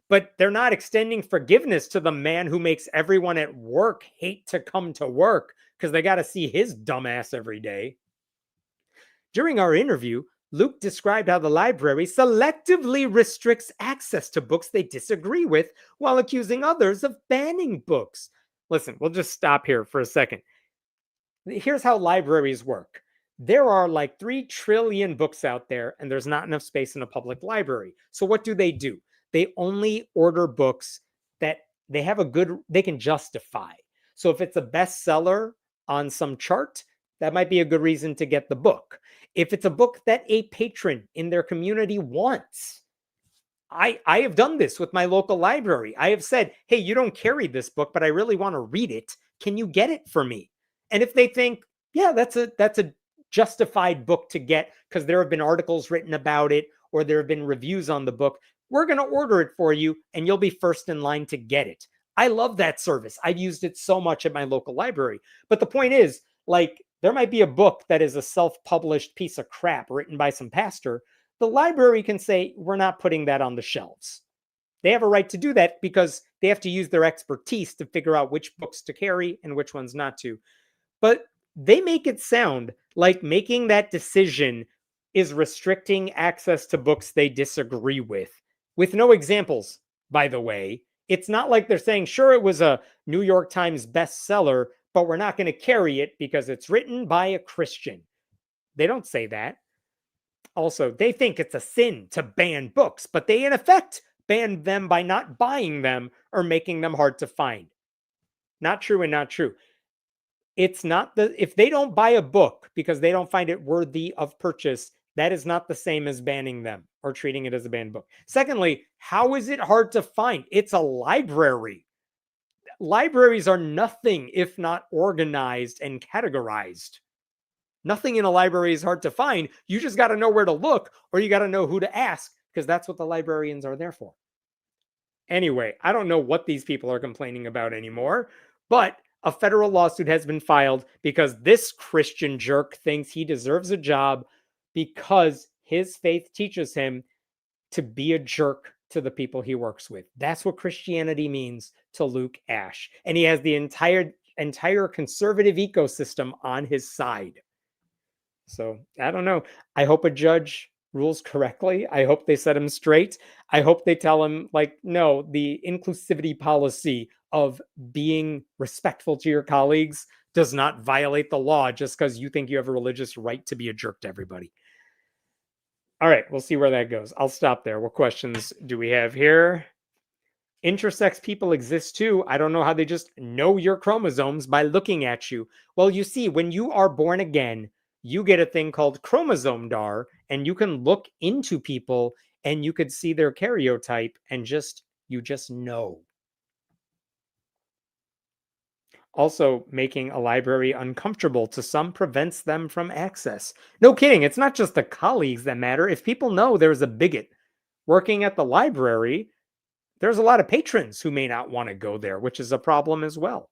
But they're not extending forgiveness to the man who makes everyone at work hate to come to work because they got to see his dumbass every day. During our interview, Luke described how the library selectively restricts access to books they disagree with while accusing others of banning books. Listen, we'll just stop here for a second. Here's how libraries work. There are like 3 trillion books out there, and there's not enough space in a public library. So what do? They only order books that they can justify. So if it's a bestseller on some chart, that might be a good reason to get the book. If it's a book that a patron in their community wants, I have done this with my local library. I have said, hey, you don't carry this book, but I really want to read it. Can you get it for me? And if they think, yeah, that's a justified book to get because there have been articles written about it or there have been reviews on the book, we're going to order it for you and you'll be first in line to get it. I love that service. I've used it so much at my local library. But the point is, like, there might be a book that is a self-published piece of crap written by some pastor. The library can say, we're not putting that on the shelves. They have a right to do that because they have to use their expertise to figure out which books to carry and which ones not to. But they make it sound like making that decision is restricting access to books they disagree with no examples, by the way. It's not like they're saying, sure, it was a New York Times bestseller, but we're not going to carry it because it's written by a Christian. They don't say that. Also, they think it's a sin to ban books, but they in effect ban them by not buying them or making them hard to find. Not true and not true. It's not if they don't buy a book because they don't find it worthy of purchase, that is not the same as banning them or treating it as a banned book. Secondly, how is it hard to find? It's a library. Libraries are nothing if not organized and categorized. Nothing in a library is hard to find. You just got to know where to look, or you got to know who to ask, because that's what the librarians are there for. Anyway, I don't know what these people are complaining about anymore, but a federal lawsuit has been filed because this Christian jerk thinks he deserves a job because his faith teaches him to be a jerk to the people he works with. That's what Christianity means to Luke Ashe. And he has the entire conservative ecosystem on his side. So I don't know. I hope a judge rules correctly. I hope they set him straight. I hope they tell him, like, no, the inclusivity policy of being respectful to your colleagues does not violate the law just because you think you have a religious right to be a jerk to everybody. All right, we'll see where that goes. I'll stop there. What questions do we have here? Intersex people exist too. I don't know how they just know your chromosomes by looking at you. Well, you see, when you are born again, you get a thing called chromosome DAR, and you can look into people and you could see their karyotype and you just know. Also, making a library uncomfortable to some prevents them from access. No kidding. It's not just the colleagues that matter. If people know there's a bigot working at the library, there's a lot of patrons who may not want to go there, which is a problem as well.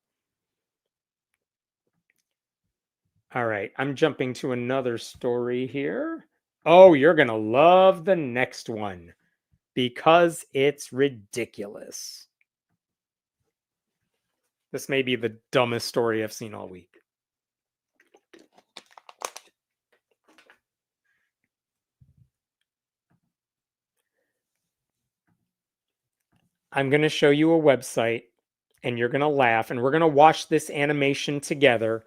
All right, I'm jumping to another story here. Oh, you're going to love the next one because it's ridiculous. This may be the dumbest story I've seen all week. I'm going to show you a website and you're going to laugh and we're going to watch this animation together.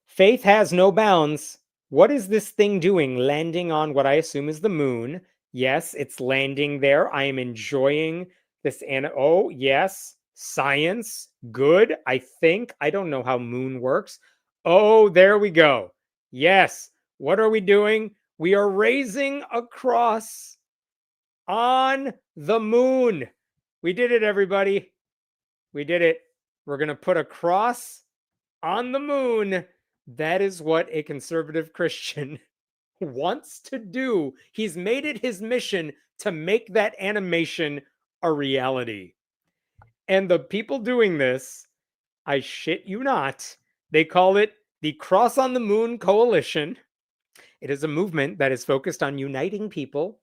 Faith has no bounds. What is this thing doing? Landing on what I assume is the moon. Yes, it's landing there. I am enjoying this. Oh, yes. Science. Good. I think. I don't know how moon works. Oh, there we go. Yes. What are we doing? We are raising a cross on the moon. We did it, everybody. We did it. We're going to put a cross on the moon. That is what a conservative Christian wants to do. He's made it his mission to make that animation a reality. And the people doing this, I shit you not, they call it the Cross on the Moon Coalition. It is a movement that is focused on uniting people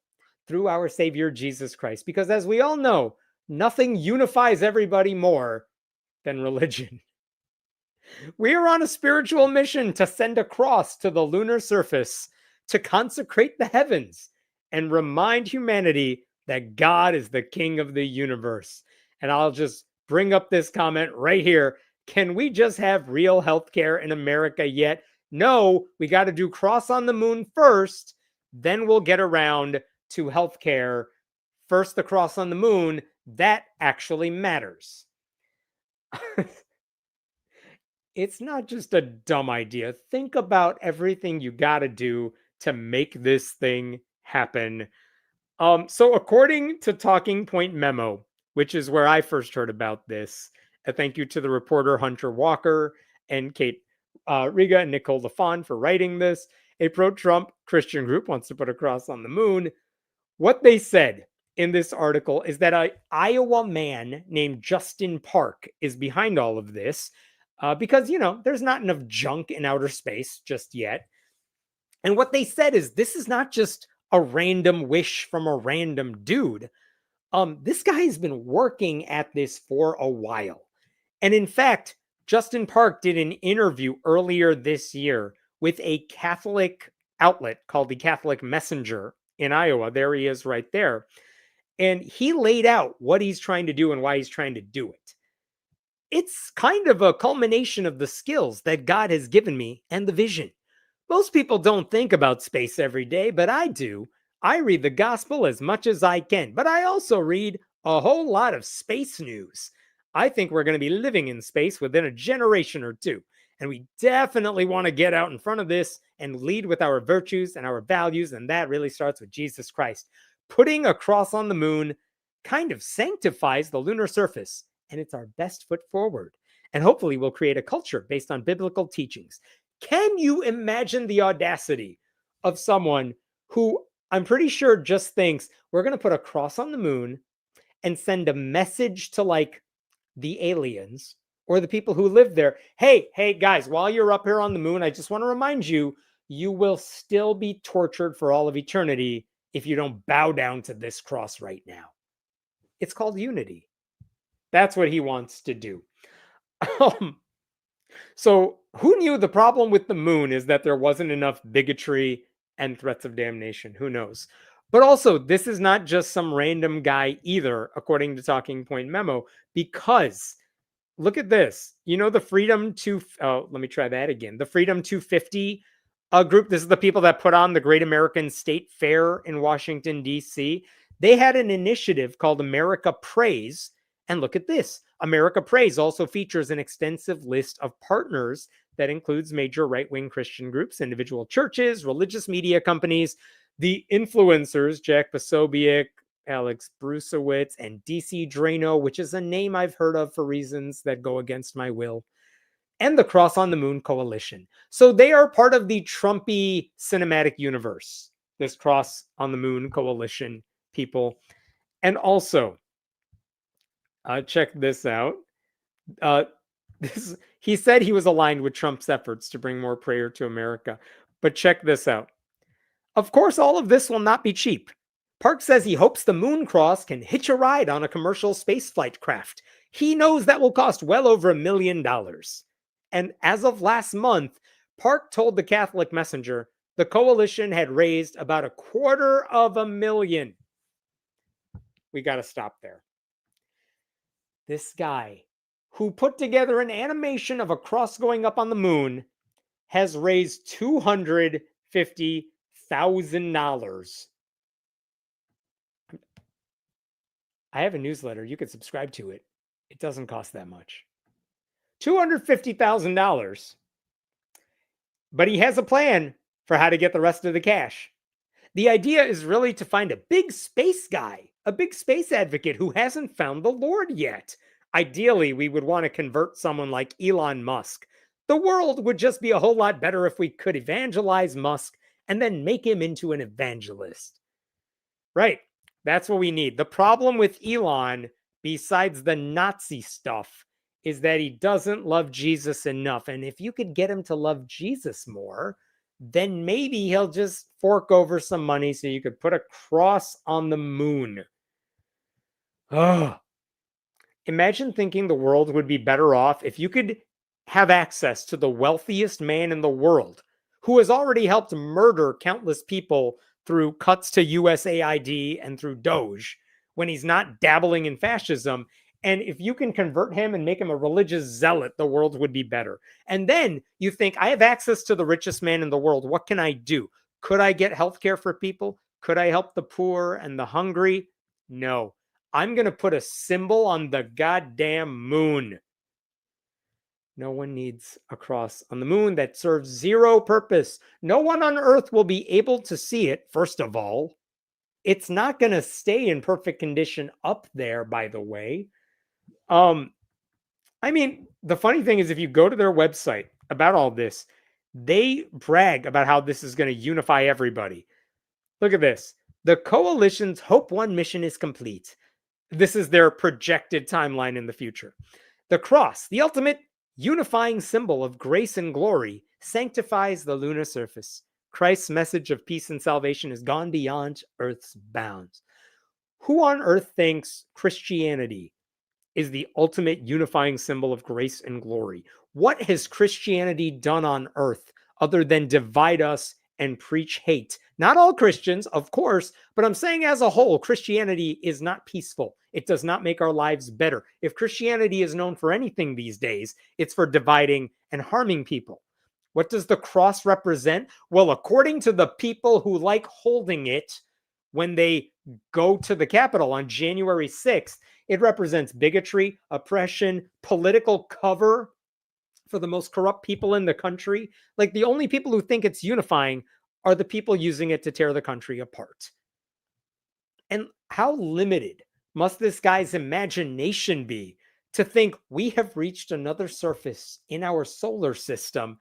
through our Savior Jesus Christ. Because as we all know, nothing unifies everybody more than religion. We are on a spiritual mission to send a cross to the lunar surface to consecrate the heavens and remind humanity that God is the king of the universe. And I'll just bring up this comment right here. Can we just have real healthcare in America yet? No, we got to do cross on the moon first, then we'll get around to healthcare. First, the cross on the moon, that actually matters. It's not just a dumb idea. Think about everything you got to do to make this thing happen. So according to Talking Point Memo, which is where I first heard about this, a thank you to the reporter Hunter Walker and Kate Riga and Nicole LaFon for writing this. A pro-Trump Christian group wants to put a cross on the moon. What they said in this article is that an Iowa man named Justin Park is behind all of this because, there's not enough junk in outer space just yet. And what they said is this is not just a random wish from a random dude. This guy has been working at this for a while. And in fact, Justin Park did an interview earlier this year with a Catholic outlet called the Catholic Messenger in Iowa. There he is right there. And he laid out what he's trying to do and why he's trying to do it. It's kind of a culmination of the skills that God has given me and the vision. Most people don't think about space every day, but I do. I read the gospel as much as I can, but I also read a whole lot of space news. I think we're going to be living in space within a generation or two, and we definitely want to get out in front of this and lead with our virtues and our values, and that really starts with Jesus Christ. Putting a cross on the moon kind of sanctifies the lunar surface, and it's our best foot forward. And hopefully we'll create a culture based on biblical teachings. Can you imagine the audacity of someone who I'm pretty sure just thinks we're going to put a cross on the moon and send a message to like the aliens or the people who live there? Hey, guys, while you're up here on the moon, I just want to remind you, you will still be tortured for all of eternity if you don't bow down to this cross right now. It's called unity. That's what he wants to do. So who knew the problem with the moon is that there wasn't enough bigotry and threats of damnation? Who knows? But also, this is not just some random guy either, according to Talking Point Memo, because look at this. The Freedom to, let me try that again. The Freedom 250 group, this is the people that put on the Great American State Fair in Washington, D.C. They had an initiative called America Prays. And look at this. America Prays also features an extensive list of partners that includes major right-wing Christian groups, individual churches, religious media companies, the influencers, Jack Posobiec, Alex Brusewitz, and DC Drano, which is a name I've heard of for reasons that go against my will, and the Cross on the Moon Coalition. So they are part of the Trumpy cinematic universe, this Cross on the Moon Coalition people. And also, check this out. He said he was aligned with Trump's efforts to bring more prayer to America. But check this out. Of course, all of this will not be cheap. Park says he hopes the moon cross can hitch a ride on a commercial spaceflight craft. He knows that will cost well over $1 million. And as of last month, Park told the Catholic Messenger the coalition had raised about $250,000. We got to stop there. This guy who put together an animation of a cross going up on the moon has raised $250,000. I have a newsletter. You could subscribe to it. It doesn't cost that much. $250,000. But he has a plan for how to get the rest of the cash. The idea is really to find a big space guy, a big space advocate who hasn't found the Lord yet. Ideally, we would want to convert someone like Elon Musk. The world would just be a whole lot better if we could evangelize Musk and then make him into an evangelist. Right. That's what we need. The problem with Elon, besides the Nazi stuff, is that he doesn't love Jesus enough. And if you could get him to love Jesus more, then maybe he'll just fork over some money so you could put a cross on the moon. Oh, imagine thinking the world would be better off if you could have access to the wealthiest man in the world who has already helped murder countless people through cuts to USAID and through Doge when he's not dabbling in fascism. And if you can convert him and make him a religious zealot, the world would be better. And then you think, I have access to the richest man in the world. What can I do? Could I get healthcare for people? Could I help the poor and the hungry? No. I'm going to put a symbol on the goddamn moon. No one needs a cross on the moon that serves zero purpose. No one on Earth will be able to see it, first of all. It's not going to stay in perfect condition up there, by the way. I mean, the funny thing is, if you go to their website about all this, they brag about how this is going to unify everybody. Look at this. The coalition's Hope 1 mission is complete. This is their projected timeline in the future. The cross, the ultimate unifying symbol of grace and glory, sanctifies the lunar surface. Christ's message of peace and salvation has gone beyond Earth's bounds. Who on earth thinks Christianity is the ultimate unifying symbol of grace and glory? What has Christianity done on earth other than divide us and preach hate? Not all Christians, of course, but I'm saying as a whole, Christianity is not peaceful. It does not make our lives better. If Christianity is known for anything these days, it's for dividing and harming people. What does the cross represent? Well, according to the people who like holding it when they go to the Capitol on January 6th, it represents bigotry, oppression, political cover for the most corrupt people in the country. Like, the only people who think it's unifying are the people using it to tear the country apart. And how limited must this guy's imagination be to think we have reached another surface in our solar system,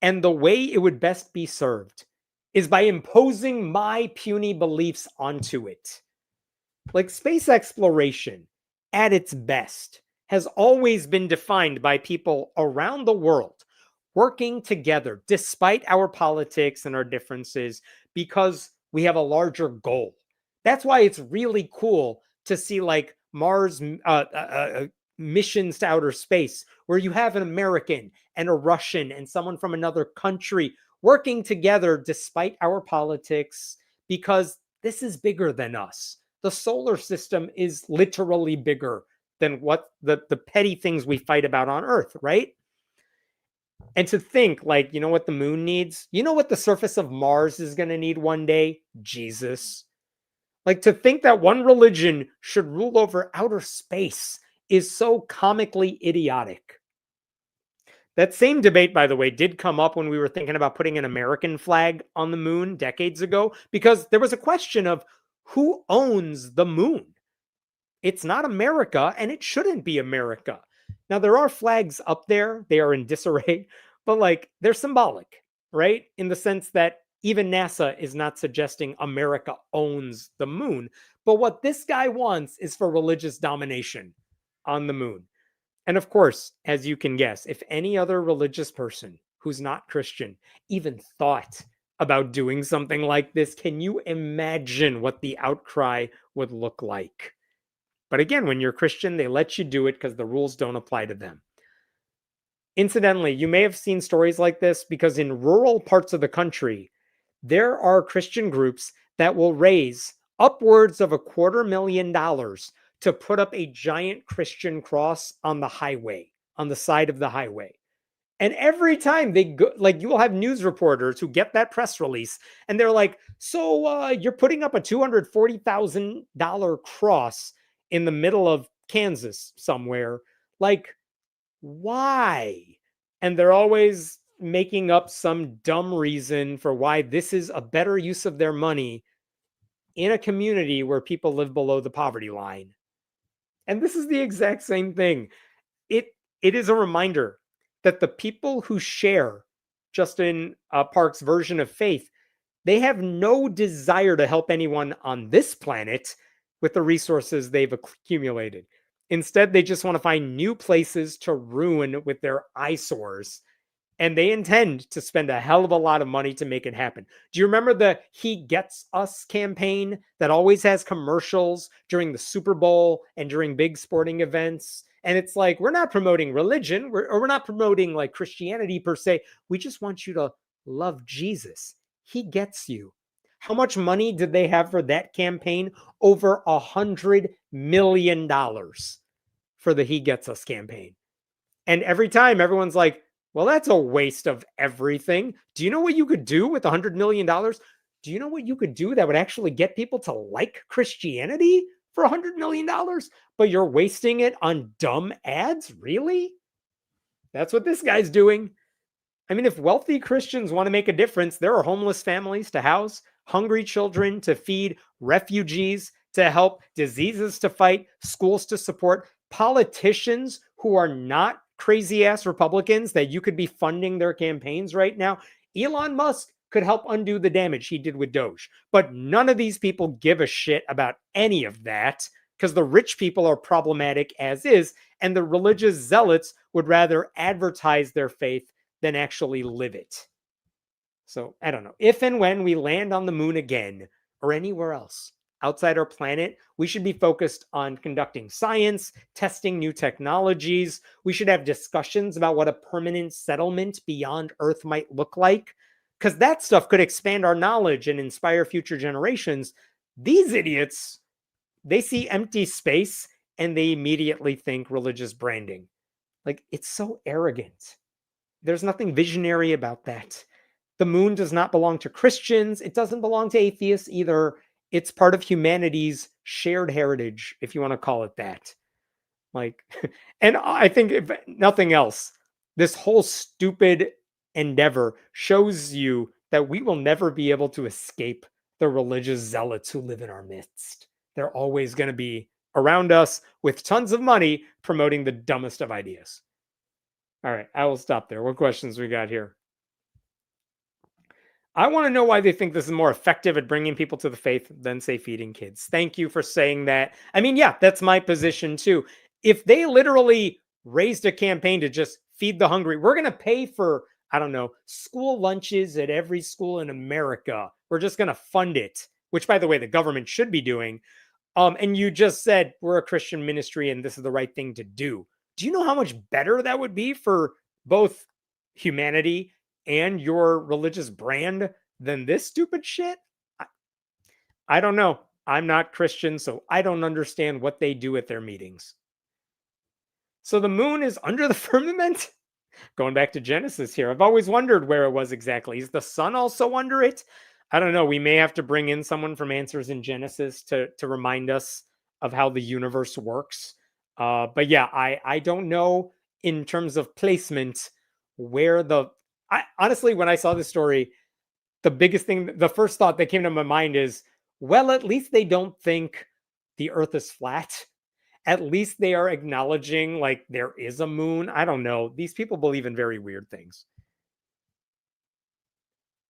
and the way it would best be served is by imposing my puny beliefs onto it. Like, space exploration at its best has always been defined by people around the world working together despite our politics and our differences because we have a larger goal. That's why it's really cool to see like Mars missions to outer space where you have an American and a Russian and someone from another country working together despite our politics, because this is bigger than us. The solar system is literally bigger than what the petty things we fight about on Earth, right? And to think, like, you know what the moon needs? You know what the surface of Mars is going to need one day? Jesus. Like, to think that one religion should rule over outer space is so comically idiotic. That same debate, by the way, did come up when we were thinking about putting an American flag on the moon decades ago, because there was a question of who owns the moon. It's not America, and it shouldn't be America. Now, there are flags up there. They are in disarray, but like, they're symbolic, right? In the sense that even NASA is not suggesting America owns the moon. But what this guy wants is for religious domination on the moon. And of course, as you can guess, if any other religious person who's not Christian even thought about doing something like this, can you imagine what the outcry would look like? But again, when you're Christian, they let you do it because the rules don't apply to them. Incidentally, you may have seen stories like this because in rural parts of the country, there are Christian groups that will raise upwards of $250,000 to put up a giant Christian cross on the highway, on the side of the highway. And every time they go, like, you will have news reporters who get that press release and they're like, so you're putting up a $240,000 cross in the middle of Kansas somewhere. Like, why? And they're always making up some dumb reason for why this is a better use of their money in a community where people live below the poverty line. And this is the exact same thing. It is a reminder that the people who share Justin Park's version of faith, they have no desire to help anyone on this planet with the resources they've accumulated. Instead, they just want to find new places to ruin with their eyesores. And they intend to spend a hell of a lot of money to make it happen. Do you remember the He Gets Us campaign that always has commercials during the Super Bowl and during big sporting events? And it's like, we're not promoting religion, we're not promoting like Christianity per se. We just want you to love Jesus. He gets you. How much money did they have for that campaign? Over $100 million for the He Gets Us campaign. And every time everyone's like, well, that's a waste of everything. Do you know what you could do with $100 million? Do you know what you could do that would actually get people to like Christianity for $100 million? But you're wasting it on dumb ads? Really? That's what this guy's doing. I mean, if wealthy Christians want to make a difference, there are homeless families to house, hungry children to feed, refugees to help, diseases to fight, schools to support, politicians who are not crazy ass Republicans that you could be funding their campaigns right now. Elon Musk could help undo the damage he did with Doge, but none of these people give a shit about any of that because the rich people are problematic as is, and the religious zealots would rather advertise their faith than actually live it. So I don't know. If and when we land on the moon again or anywhere else outside our planet, we should be focused on conducting science, testing new technologies. We should have discussions about what a permanent settlement beyond Earth might look like, because that stuff could expand our knowledge and inspire future generations. These idiots, they see empty space and they immediately think religious branding. Like, it's so arrogant. There's nothing visionary about that. The moon does not belong to Christians. It doesn't belong to atheists either. It's part of humanity's shared heritage, if you want to call it that. Like, and I think if nothing else, this whole stupid endeavor shows you that we will never be able to escape the religious zealots who live in our midst. They're always going to be around us with tons of money promoting the dumbest of ideas. All right, I will stop there. What questions we got here? I want to know why they think this is more effective at bringing people to the faith than, say, feeding kids. Thank you for saying that. I mean, yeah, that's my position too. If they literally raised a campaign to just feed the hungry, we're going to pay for, I don't know, school lunches at every school in America. We're just going to fund it, which, by the way, the government should be doing. And you just said we're a Christian ministry and this is the right thing to do. Do you know how much better that would be for both humanity and your religious brand than this stupid shit? I don't know. I'm not Christian, so I don't understand what they do at their meetings. So the moon is under the firmament? Going back to Genesis here, I've always wondered where it was exactly. Is the sun also under it? I don't know. We may have to bring in someone from Answers in Genesis to remind us of how the universe works. But yeah, I don't know in terms of placement where honestly, when I saw this story, the first thought that came to my mind is, well, at least they don't think the earth is flat. At least they are acknowledging like there is a moon. I don't know. These people believe in very weird things.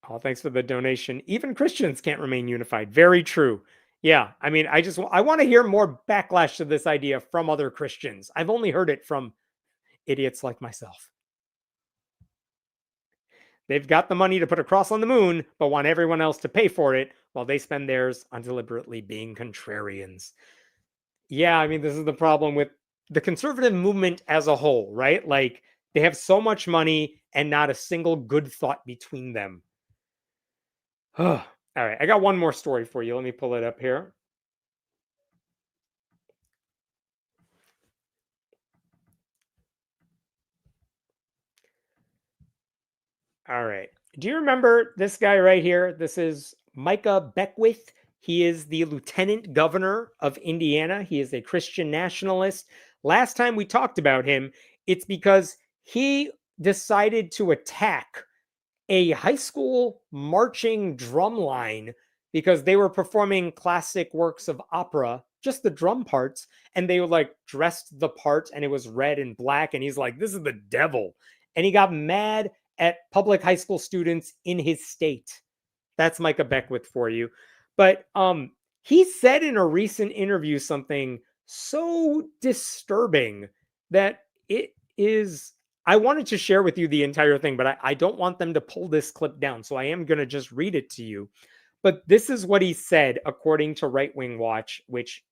Oh, thanks for the donation. Even Christians can't remain unified. Very true. Yeah, I mean, I want to hear more backlash to this idea from other Christians. I've only heard it from idiots like myself. They've got the money to put a cross on the moon, but want everyone else to pay for it while they spend theirs on deliberately being contrarians. Yeah, I mean, this is the problem with the conservative movement as a whole, right? Like, they have so much money and not a single good thought between them. All right, I got one more story for you. Let me pull it up here. All right. Do you remember this guy right here? This is Micah Beckwith. He is the lieutenant governor of Indiana. He is a Christian nationalist. Last time we talked about him, it's because he decided to attack a high school marching drum line because they were performing classic works of opera, just the drum parts, and they were like dressed the part and it was red and black. And he's like, this is the devil. And he got mad at public high school students in his state. That's Micah Beckwith for you. But he said in a recent interview something so disturbing that it is. I wanted to share with you the entire thing, but I don't want them to pull this clip down. So I am going to just read it to you. But this is what he said, according to Right Wing Watch, which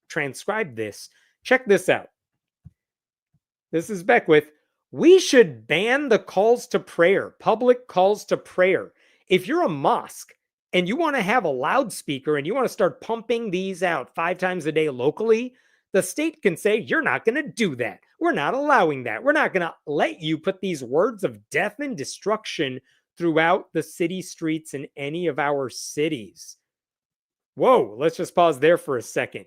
transcribed this. Check this out. This is Beckwith. We should ban the calls to prayer, public calls to prayer. If you're a mosque and you want to have a loudspeaker and you want to start pumping these out 5 times a day locally, the state can say, you're not going to do that. We're not allowing that. We're not going to let you put these words of death and destruction throughout the city streets in any of our cities. Whoa, let's just pause there for a second.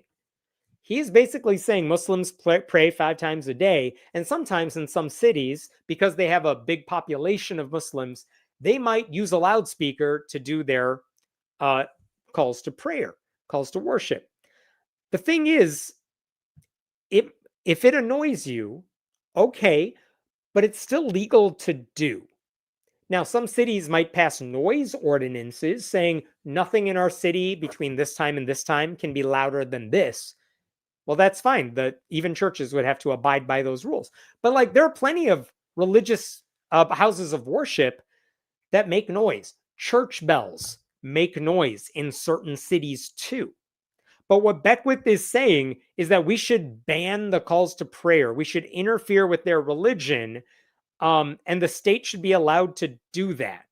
He's basically saying Muslims pray 5 times a day, and sometimes in some cities, because they have a big population of Muslims, they might use a loudspeaker to do their calls to prayer, calls to worship. The thing is, if it annoys you, okay, but it's still legal to do. Now, some cities might pass noise ordinances saying nothing in our city between this time and this time can be louder than this. Well, that's fine. Even churches would have to abide by those rules. But like, there are plenty of religious houses of worship that make noise. Church bells make noise in certain cities too. But what Beckwith is saying is that we should ban the calls to prayer. We should interfere with their religion, and the state should be allowed to do that.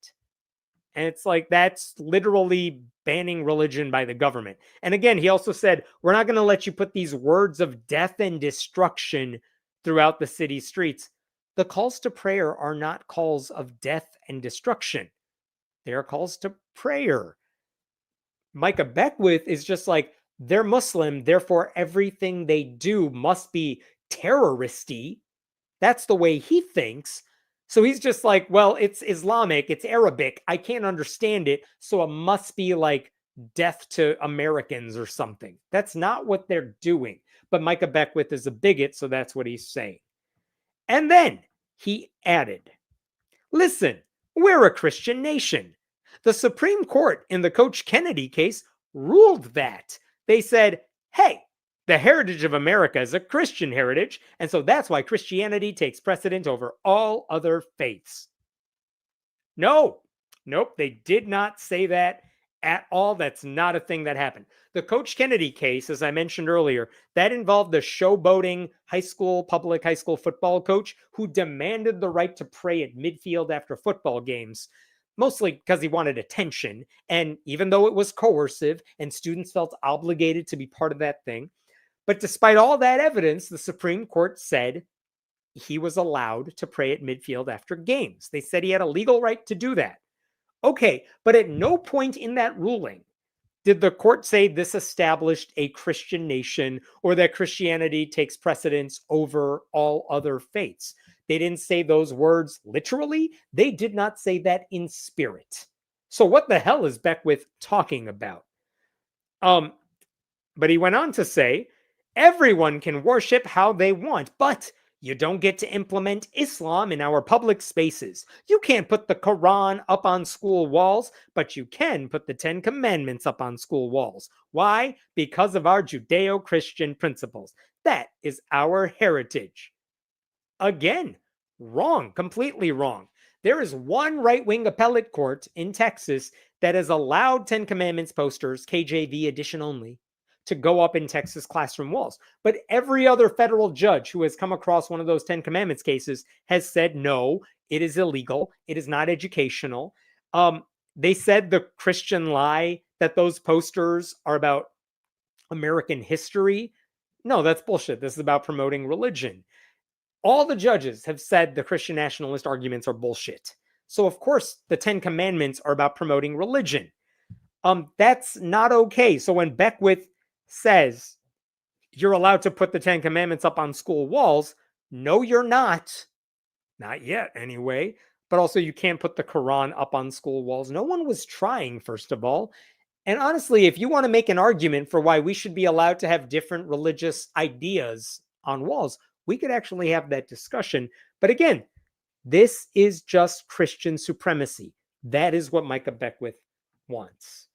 And it's like, that's literally banning religion by the government. And again, he also said, we're not going to let you put these words of death and destruction throughout the city streets. The calls to prayer are not calls of death and destruction. They are calls to prayer. Micah Beckwith is just like, they're Muslim, therefore everything they do must be terroristy. That's the way he thinks. So he's just like, well, it's Islamic, it's Arabic. I can't understand it, so it must be like death to Americans or something. That's not what they're doing. But Micah Beckwith is a bigot, so that's what he's saying. And then he added, listen, we're a Christian nation. The Supreme Court in the Coach Kennedy case ruled that. They said, hey, the heritage of America is a Christian heritage, and so that's why Christianity takes precedent over all other faiths. Nope, they did not say that at all. That's not a thing that happened. The Coach Kennedy case, as I mentioned earlier, that involved the showboating public high school football coach who demanded the right to pray at midfield after football games, mostly because he wanted attention. And even though it was coercive and students felt obligated to be part of that thing, but despite all that evidence, the Supreme Court said he was allowed to pray at midfield after games. They said he had a legal right to do that. Okay, but at no point in that ruling did the court say this established a Christian nation or that Christianity takes precedence over all other faiths. They didn't say those words literally. They did not say that in spirit. So what the hell is Beckwith talking about? But he went on to say, everyone can worship how they want, but you don't get to implement Islam in our public spaces. You can't put the Quran up on school walls, but you can put the 10 Commandments up on school walls. Why? Because of our Judeo-Christian principles. That is our heritage. Again, wrong, completely wrong. There is one right-wing appellate court in Texas that has allowed 10 Commandments posters, KJV edition only, to go up in Texas classroom walls. But every other federal judge who has come across one of those 10 Commandments cases has said, no, it is illegal. It is not educational. They said the Christian lie that those posters are about American history. No, that's bullshit. This is about promoting religion. All the judges have said the Christian nationalist arguments are bullshit. So of course the 10 Commandments are about promoting religion. That's not okay. So when Beckwith says you're allowed to put the 10 Commandments up on school walls, no, you're not. Not yet, anyway. But also, you can't put the Quran up on school walls. No one was trying, first of all. And honestly, if you want to make an argument for why we should be allowed to have different religious ideas on walls, we could actually have that discussion. But again, this is just Christian supremacy. That is what Micah Beckwith wants.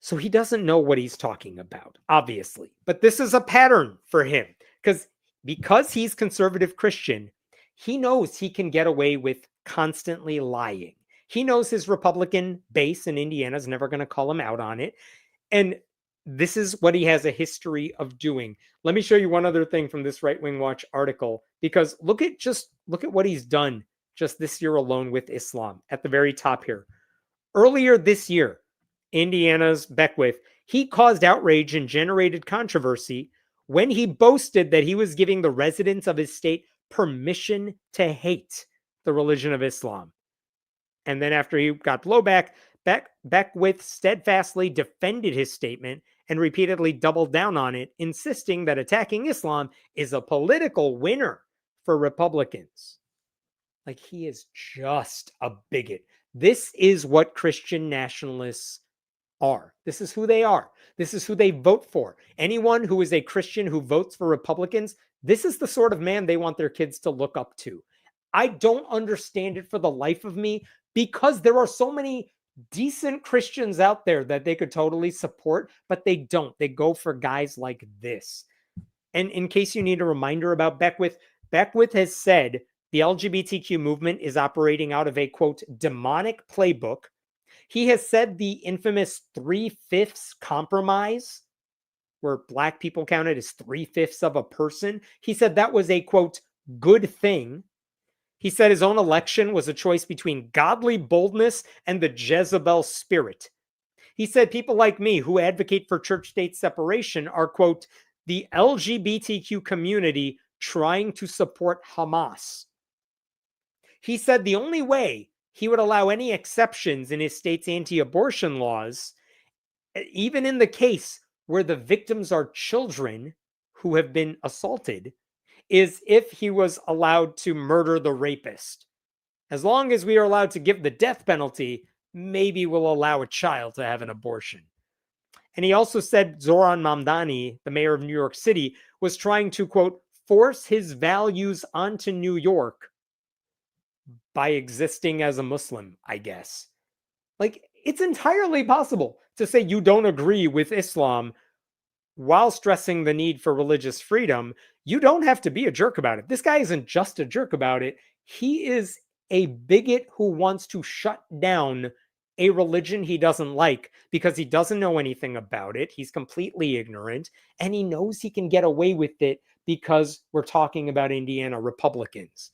So he doesn't know what he's talking about, obviously. But this is a pattern for him because he's conservative Christian, he knows he can get away with constantly lying. He knows his Republican base in Indiana is never going to call him out on it. And this is what he has a history of doing. Let me show you one other thing from this Right Wing Watch article, because look at what he's done just this year alone with Islam at the very top here. Earlier this year, Indiana's Beckwith, he caused outrage and generated controversy when he boasted that he was giving the residents of his state permission to hate the religion of Islam. And then after he got blowback, Beckwith steadfastly defended his statement and repeatedly doubled down on it, insisting that attacking Islam is a political winner for Republicans. Like, he is just a bigot. This is what Christian nationalists are. This is who they are. This is who they vote for. Anyone who is a Christian who votes for Republicans, this is the sort of man they want their kids to look up to. I don't understand it for the life of me, because there are so many decent Christians out there that they could totally support, but they don't. They go for guys like this. And in case you need a reminder about Beckwith, Beckwith has said the LGBTQ movement is operating out of a, quote, demonic playbook. He has said the infamous 3/5 compromise, where Black people counted as 3/5 of a person. He said that was a, quote, good thing. He said his own election was a choice between godly boldness and the Jezebel spirit. He said people like me who advocate for church-state separation are, quote, the LGBTQ community trying to support Hamas. He said the only way he would allow any exceptions in his state's anti-abortion laws, even in the case where the victims are children who have been assaulted, is if he was allowed to murder the rapist. As long as we are allowed to give the death penalty, maybe we'll allow a child to have an abortion. And he also said Zoran Mamdani, the mayor of New York City, was trying to, quote, force his values onto New York by existing as a Muslim, I guess. Like, it's entirely possible to say you don't agree with Islam while stressing the need for religious freedom. You don't have to be a jerk about it. This guy isn't just a jerk about it. He is a bigot who wants to shut down a religion he doesn't like because he doesn't know anything about it. He's completely ignorant, and he knows he can get away with it because we're talking about Indiana Republicans.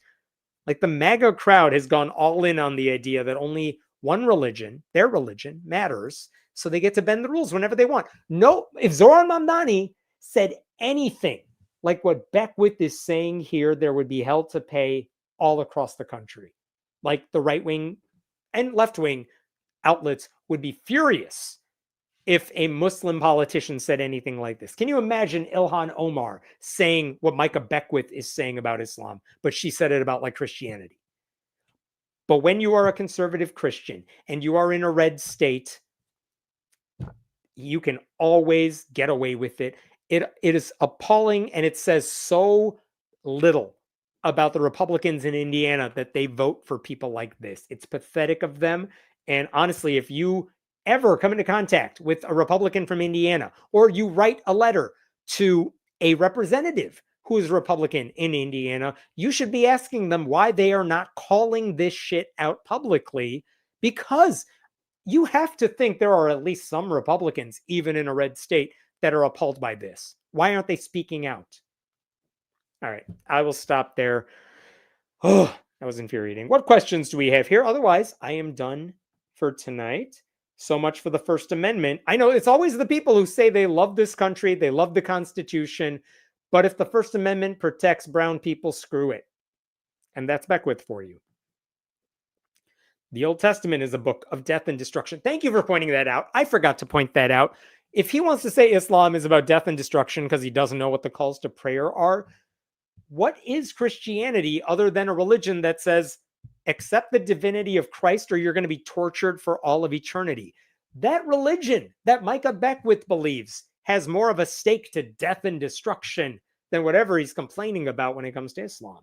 Like, the MAGA crowd has gone all in on the idea that only one religion, their religion, matters, so they get to bend the rules whenever they want. No, if Zoran Mamdani said anything like what Beckwith is saying here, there would be hell to pay all across the country. Like, the right wing and left wing outlets would be furious if a Muslim politician said anything like this. Can you imagine Ilhan Omar saying what Micah Beckwith is saying about Islam, but she said it about, like, Christianity? But when you are a conservative Christian and you are in a red state, you can always get away with it. It is appalling, and it says so little about the Republicans in Indiana that they vote for people like this. It's pathetic of them. And honestly, if you ever come into contact with a Republican from Indiana, or you write a letter to a representative who is Republican in Indiana, you should be asking them why they are not calling this shit out publicly, because you have to think there are at least some Republicans, even in a red state, that are appalled by this. Why aren't they speaking out? All right, I will stop there. Oh, that was infuriating. What questions do we have here? Otherwise, I am done for tonight. So much for the First Amendment. I know it's always the people who say they love this country, they love the Constitution, but if the First Amendment protects brown people, screw it. And that's Beckwith for you. The Old Testament is a book of death and destruction. Thank you for pointing that out. I forgot to point that out. If he wants to say Islam is about death and destruction because he doesn't know what the calls to prayer are, what is Christianity other than a religion that says, accept the divinity of Christ or you're going to be tortured for all of eternity? That religion that Micah Beckwith believes has more of a stake to death and destruction than whatever he's complaining about when it comes to Islam.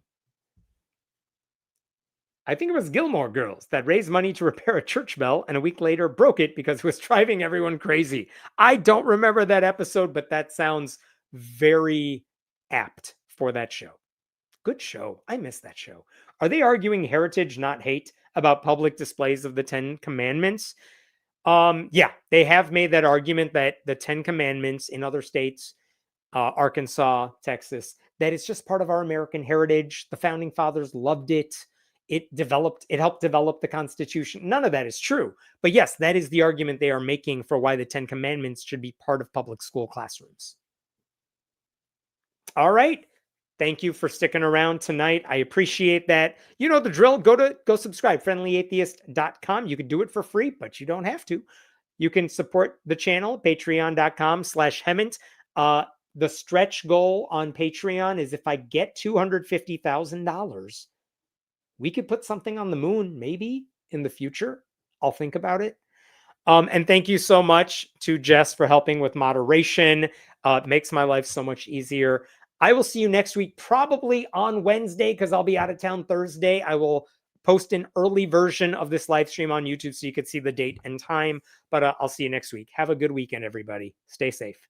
I think it was Gilmore Girls that raised money to repair a church bell and a week later broke it because it was driving everyone crazy. I don't remember that episode, but that sounds very apt for that show. Good show. I miss that show. Are they arguing heritage, not hate, about public displays of the 10 Commandments? Yeah, they have made that argument that the 10 Commandments in other states, Arkansas, Texas, that it's just part of our American heritage. The founding fathers loved it. It helped develop the Constitution. None of that is true. But yes, that is the argument they are making for why the 10 Commandments should be part of public school classrooms. All right. Thank you for sticking around tonight. I appreciate that. You know the drill. Go subscribe, friendlyatheist.com. You can do it for free, but you don't have to. You can support the channel, patreon.com/Hemant. The stretch goal on Patreon is if I get $250,000, we could put something on the moon, maybe in the future. I'll think about it. And thank you so much to Jess for helping with moderation. It makes my life so much easier. I will see you next week, probably on Wednesday, because I'll be out of town Thursday. I will post an early version of this live stream on YouTube so you can see the date and time. But I'll see you next week. Have a good weekend, everybody. Stay safe.